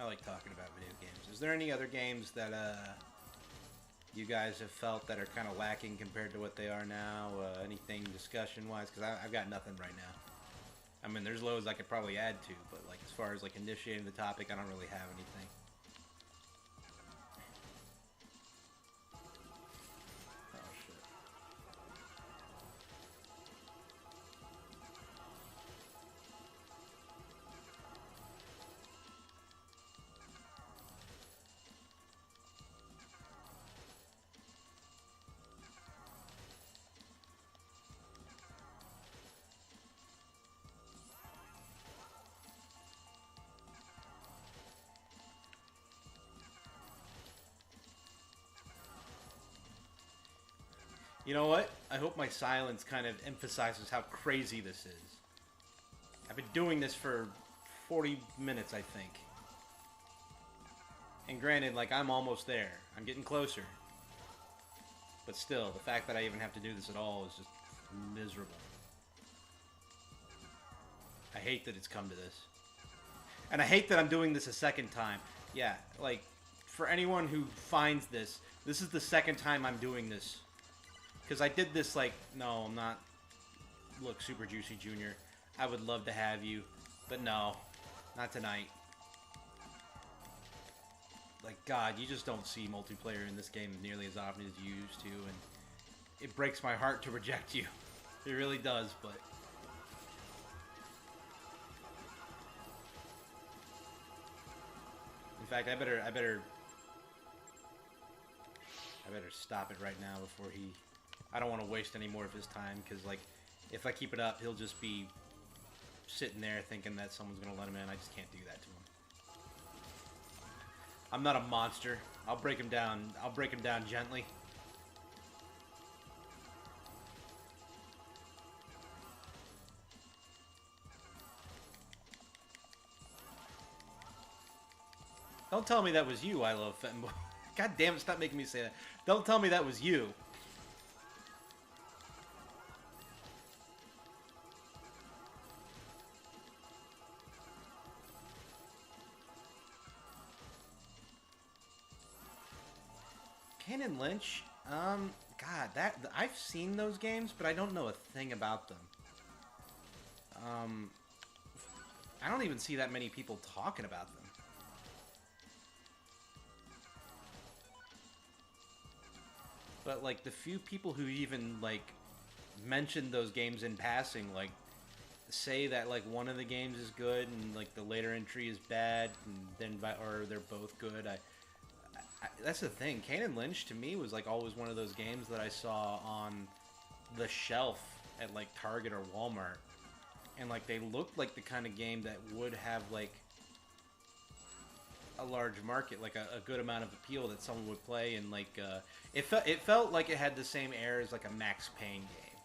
Speaker 1: I like talking about video games. Is there any other games that you guys have felt that are kind of lacking compared to what they are now? Anything discussion-wise? Because I've got nothing right now. I mean, there's loads I could probably add to, but like as far as like initiating the topic, I don't really have anything. Oh shit. You know what? I hope my silence kind of emphasizes how crazy this is. I've been doing this for 40 minutes, I think. And granted, like, I'm almost there. I'm getting closer. But still, the fact that I even have to do this at all is just miserable. I hate that it's come to this. And I hate that I'm doing this a second time. Yeah, like, for anyone who finds this, this is the second time I'm doing this. Because I did this like, no, I'm not. Look, Super Juicy Jr., I would love to have you, but no, not tonight. Like, God, you just don't see multiplayer in this game nearly as often as you used to, and it breaks my heart to reject you. It really does, but... In fact, I better stop it right now before he... I don't want to waste any more of his time, because, like, if I keep it up, he'll just be sitting there thinking that someone's going to let him in. I just can't do that to him. I'm not a monster. I'll break him down. I'll break him down gently. Don't tell me that was you, I love Fenboy. God damn it, stop making me say that. Don't tell me that was you. Kane and Lynch, God, I've seen those games, but I don't know a thing about them. I don't even see that many people talking about them. But, like, the few people who even, like, mentioned those games in passing, like, say that, like, one of the games is good and, like, the later entry is bad, and then, or they're both good, that's the thing. Kane and Lynch, to me, was, like, always one of those games that I saw on the shelf at, like, Target or Walmart. And, like, they looked like the kind of game that would have, like, a large market, like, a good amount of appeal that someone would play, and, like, it felt like it had the same air as, like, a Max Payne game.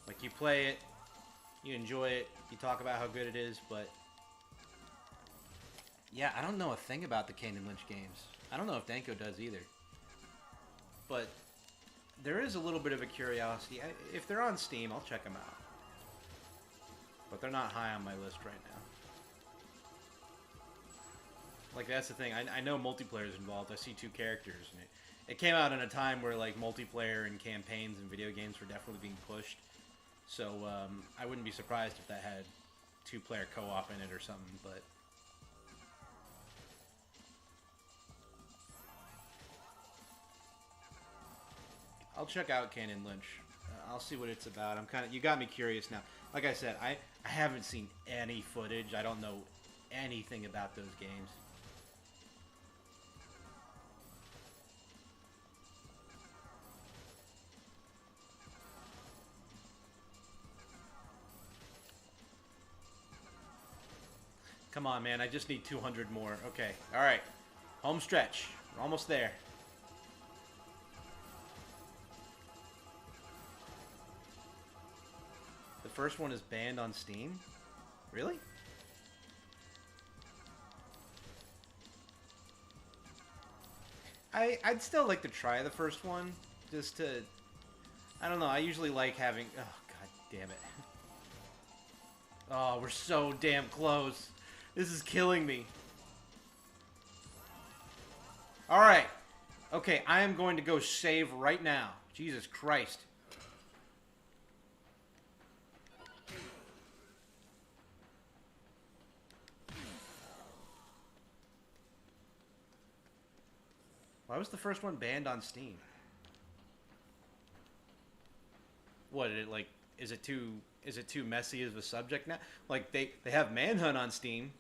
Speaker 1: Like, you play it, you enjoy it, you talk about how good it is, but... Yeah, I don't know a thing about the Kane and Lynch games. I don't know if Danko does either. But there is a little bit of a curiosity. If they're on Steam, I'll check them out. But they're not high on my list right now. Like, that's the thing. I know multiplayer is involved. I see two characters. And it came out in a time where, like, multiplayer and campaigns and video games were definitely being pushed. So, I wouldn't be surprised if that had two-player co-op in it or something, but... I'll check out Canon Lynch. I'll see what it's about. I'm kind of... You got me curious now. Like I said, I haven't seen any footage. I don't know anything about those games. Come on, man. I just need 200 more. Okay. All right. Home stretch. We're almost there. The first one is banned on Steam? Really? I'd still like to try the first one. Just to... I don't know. I usually like having... Oh, god damn it. Oh, we're so damn close. This is killing me. Alright. Okay, I am going to go save right now. Jesus Christ. Why was the first one banned on Steam? What, like, is it too messy as a subject now? Like, they have Manhunt on Steam.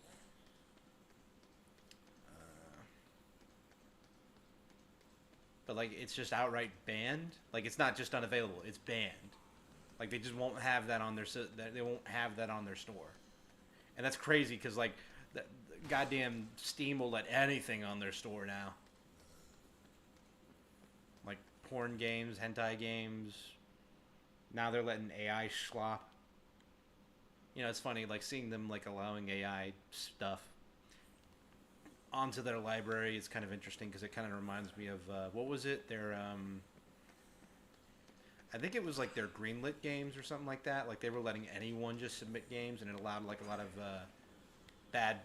Speaker 1: But, like, it's just outright banned. Like, it's not just unavailable, it's banned. Like, they just won't have that on their they won't have that on their store. And that's crazy because, like, the goddamn Steam will let anything on their store now. Like porn games, hentai games. Now they're letting AI schlop. You know, it's funny, like, seeing them, like, allowing AI stuff onto their library is kind of interesting because it kind of reminds me of, what was it? Their, I think it was, like, their greenlit games or something like that. Like, they were letting anyone just submit games, and it allowed, like, a lot of, bad...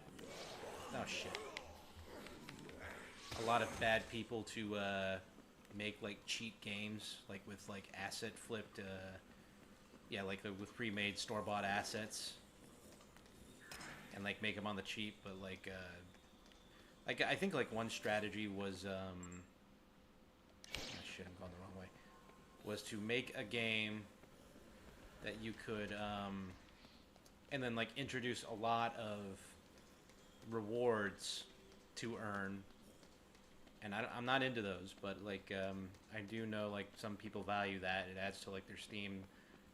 Speaker 1: Oh, shit. A lot of bad people to, make, like, cheat games, like, with, like, asset flipped, yeah, like, with pre-made store-bought assets, and, like, make them on the cheap, but, like, I think, like, one strategy was, oh, shit, I'm going the wrong way, was to make a game that you could, and then, like, introduce a lot of rewards to earn. And I'm not into those, but, like, I do know, like, some people value that. It adds to, like, their Steam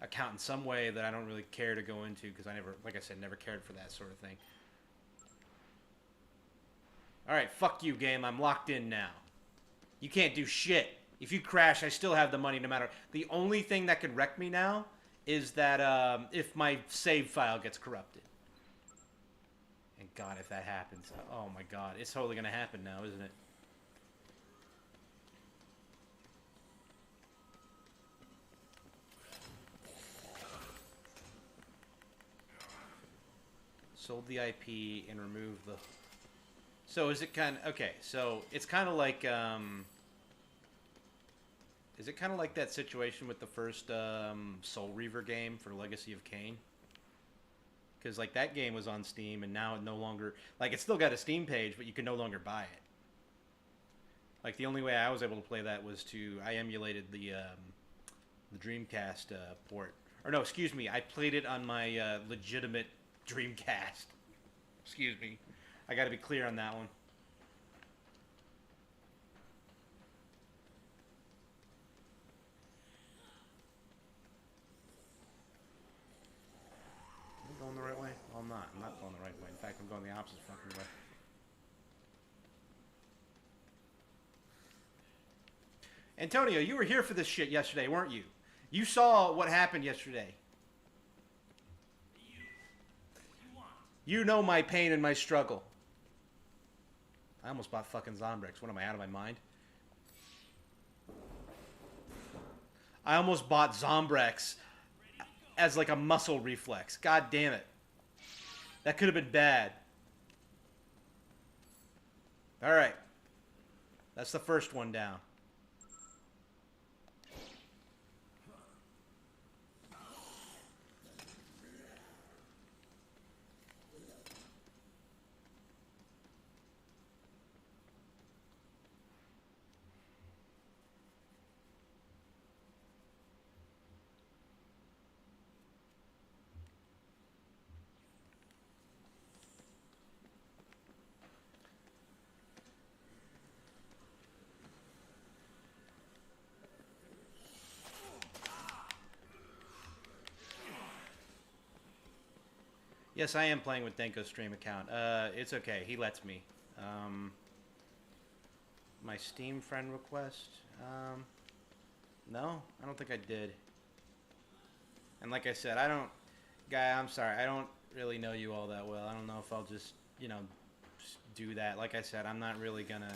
Speaker 1: account in some way that I don't really care to go into because I never, like I said, never cared for that sort of thing. Alright, fuck you, game. I'm locked in now. You can't do shit. If you crash, I still have the money no matter... The only thing that could wreck me now is that, if my save file gets corrupted. And God, if that happens... Oh, my God. It's totally gonna happen now, isn't it? Sold the IP and removed the... So is it kind of... Okay, so it's kind of like... Is it kind of like that situation with the first Soul Reaver game for Legacy of Kain? Because, like, that game was on Steam and now it no longer... Like, it's still got a Steam page, but you can no longer buy it. Like, the only way I was able to play that was to... I emulated the Dreamcast port. Or no, excuse me. I played it on my legitimate... Dreamcast. Excuse me. I gotta be clear on that one. Am I going the right way? Well, I'm not. I'm not going the right way. In fact, I'm going the opposite fucking way. Antonio, you were here for this shit yesterday, weren't you? You saw what happened yesterday. You know my pain and my struggle. I almost bought fucking Zombrex. What am I, out of my mind? I almost bought Zombrex as like a muscle reflex. God damn it. That could have been bad. All right. That's the first one down. Yes, I am playing with Denko's stream account. It's okay. He lets me. My Steam friend request? No, I don't think I did. And like I said, I don't... Guy, I'm sorry. I don't really know you all that well. I don't know if I'll just, you know, just do that. Like I said, I'm not really gonna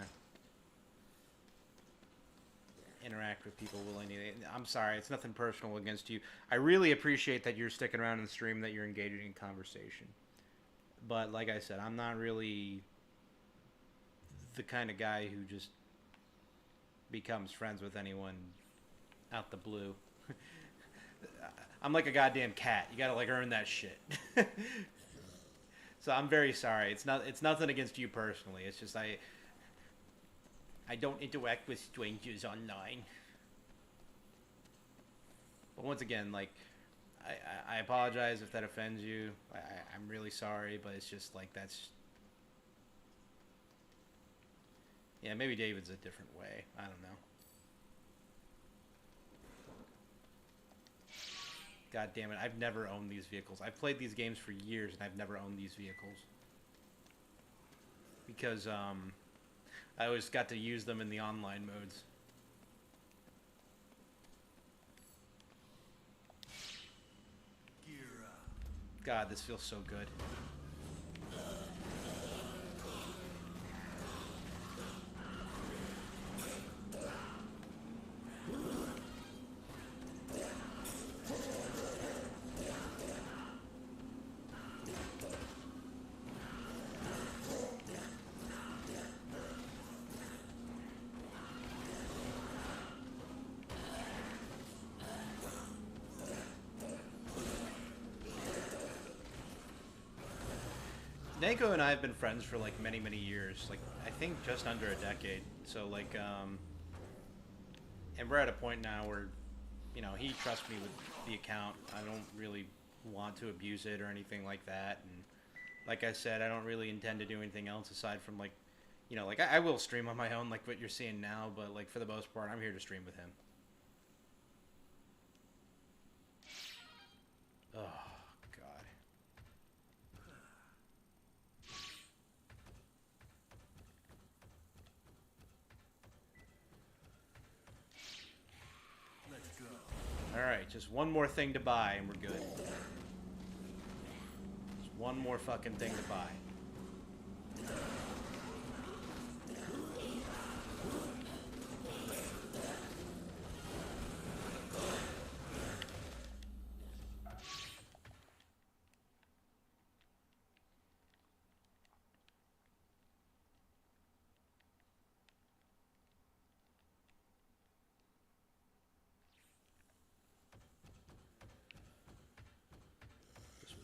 Speaker 1: interact with people willingly. I'm sorry. It's nothing personal against you. I really appreciate that you're sticking around in the stream, that you're engaging in conversation. But like I said, I'm not really the kind of guy who just becomes friends with anyone out the blue. I'm like a goddamn cat. You gotta like earn that shit. So I'm very sorry. It's nothing against you personally. It's just I don't interact with strangers online. But once again, like I apologize if that offends you. I'm really sorry, but it's just like that's... Yeah, maybe David's a different way. I don't know. God damn it, I've never owned these vehicles. I've played these games for years and I've never owned these vehicles. Because I always got to use them in the online modes. God, this feels so good. Neko and I have been friends for like many, many years. Like I think just under a decade. So like, and we're at a point now where, you know, he trusts me with the account. I don't really want to abuse it or anything like that. And like I said, I don't really intend to do anything else aside from like, you know, like I will stream on my own, like what you're seeing now. But like for the most part, I'm here to stream with him. Oh. Alright, just one more thing to buy and we're good. Just one more fucking thing to buy.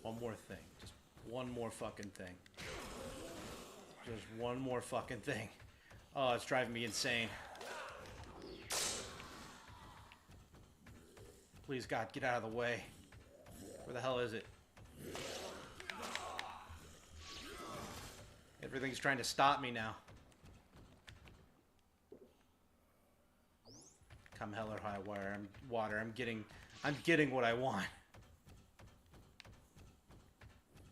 Speaker 1: One more thing. Just one more fucking thing. Just one more fucking thing. Oh, it's driving me insane. Please, God, get out of the way. Where the hell is it? Everything's trying to stop me now. Come hell or high water. I'm getting what I want.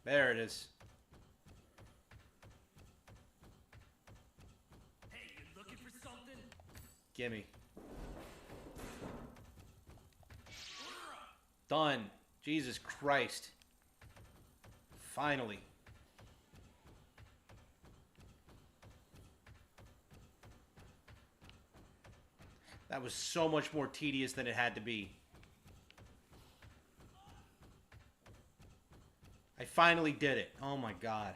Speaker 1: There it is.
Speaker 2: Hey, you looking for something?
Speaker 1: Gimme. Done. Jesus Christ. Finally. That was so much more tedious than it had to be. I finally did it. Oh my God.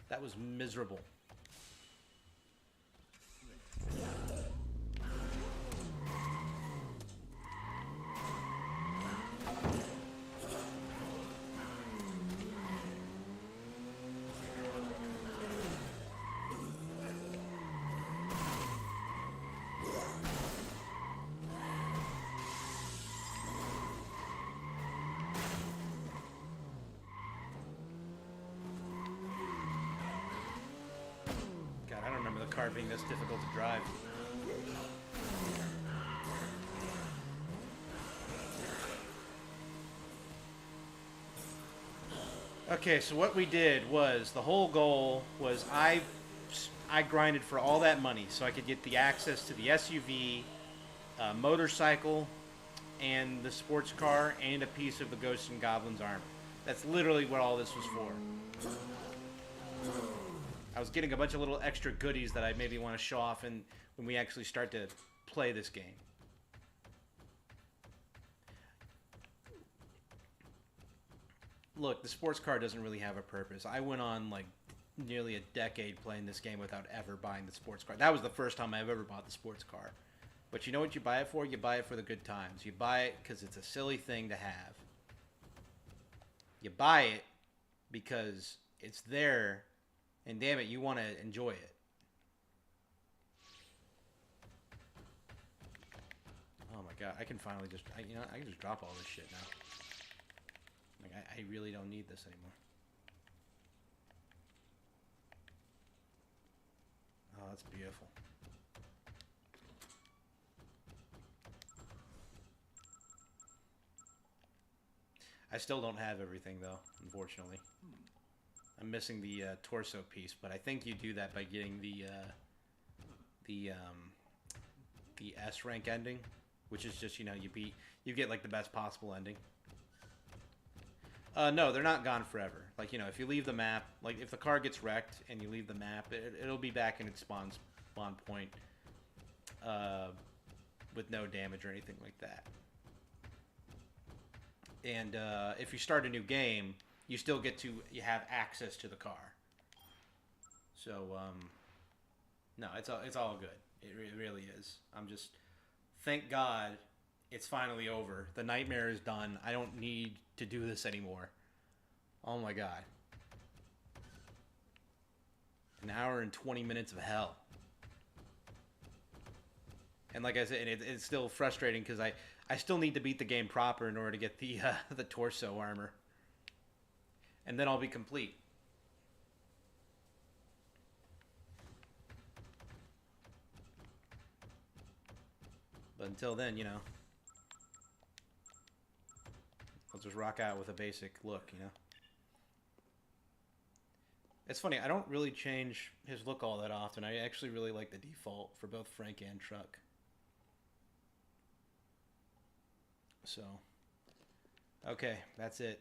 Speaker 1: That was miserable. God, I don't remember the car being this difficult to drive. Okay, so what we did was the whole goal was I grinded for all that money so I could get the access to the SUV, motorcycle, and the sports car, and a piece of the Ghosts and Goblins armor. That's literally what all this was for. I was getting a bunch of little extra goodies that I maybe want to show off when we actually start to play this game. Look, the sports car doesn't really have a purpose. I went on like nearly a decade playing this game without ever buying the sports car. That was the first time I've ever bought the sports car. But you know what you buy it for? You buy it for the good times. You buy it because it's a silly thing to have. You buy it because it's there, and damn it, you want to enjoy it. Oh my god, I can finally just, I can just drop all this shit now. Like, I really don't need this anymore. Oh, that's beautiful. I still don't have everything, though, unfortunately. I'm missing the torso piece, but I think you do that by getting the S rank ending, which is just, you get like the best possible ending. No, they're not gone forever. Like, if you leave the map, like if the car gets wrecked and you leave the map, it'll be back in its spawn point with no damage or anything like that. And if you start a new game, you still you have access to the car. So, no, it's all good. It really is. Thank God it's finally over. The nightmare is done. I don't need to do this anymore. Oh my god. An hour and 20 minutes of hell. And like I said, it's still frustrating because I still need to beat the game proper in order to get the the torso armor. And then I'll be complete. But until then, I'll just rock out with a basic look, It's funny, I don't really change his look all that often. I actually really like the default for both Frank and Truck. So, okay, that's it.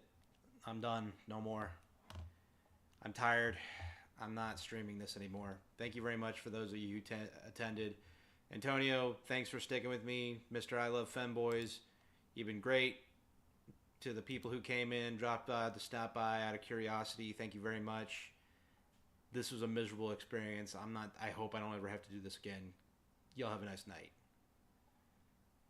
Speaker 1: I'm done. No more. I'm tired. I'm not streaming this anymore. Thank you very much for those of you who attended. Antonio, thanks for sticking with me. Mr. I Love Femboys, you've been great. To the people who came in, dropped by, to stop by out of curiosity, thank you very much. This was a miserable experience. I hope I don't ever have to do this again. Y'all have a nice night.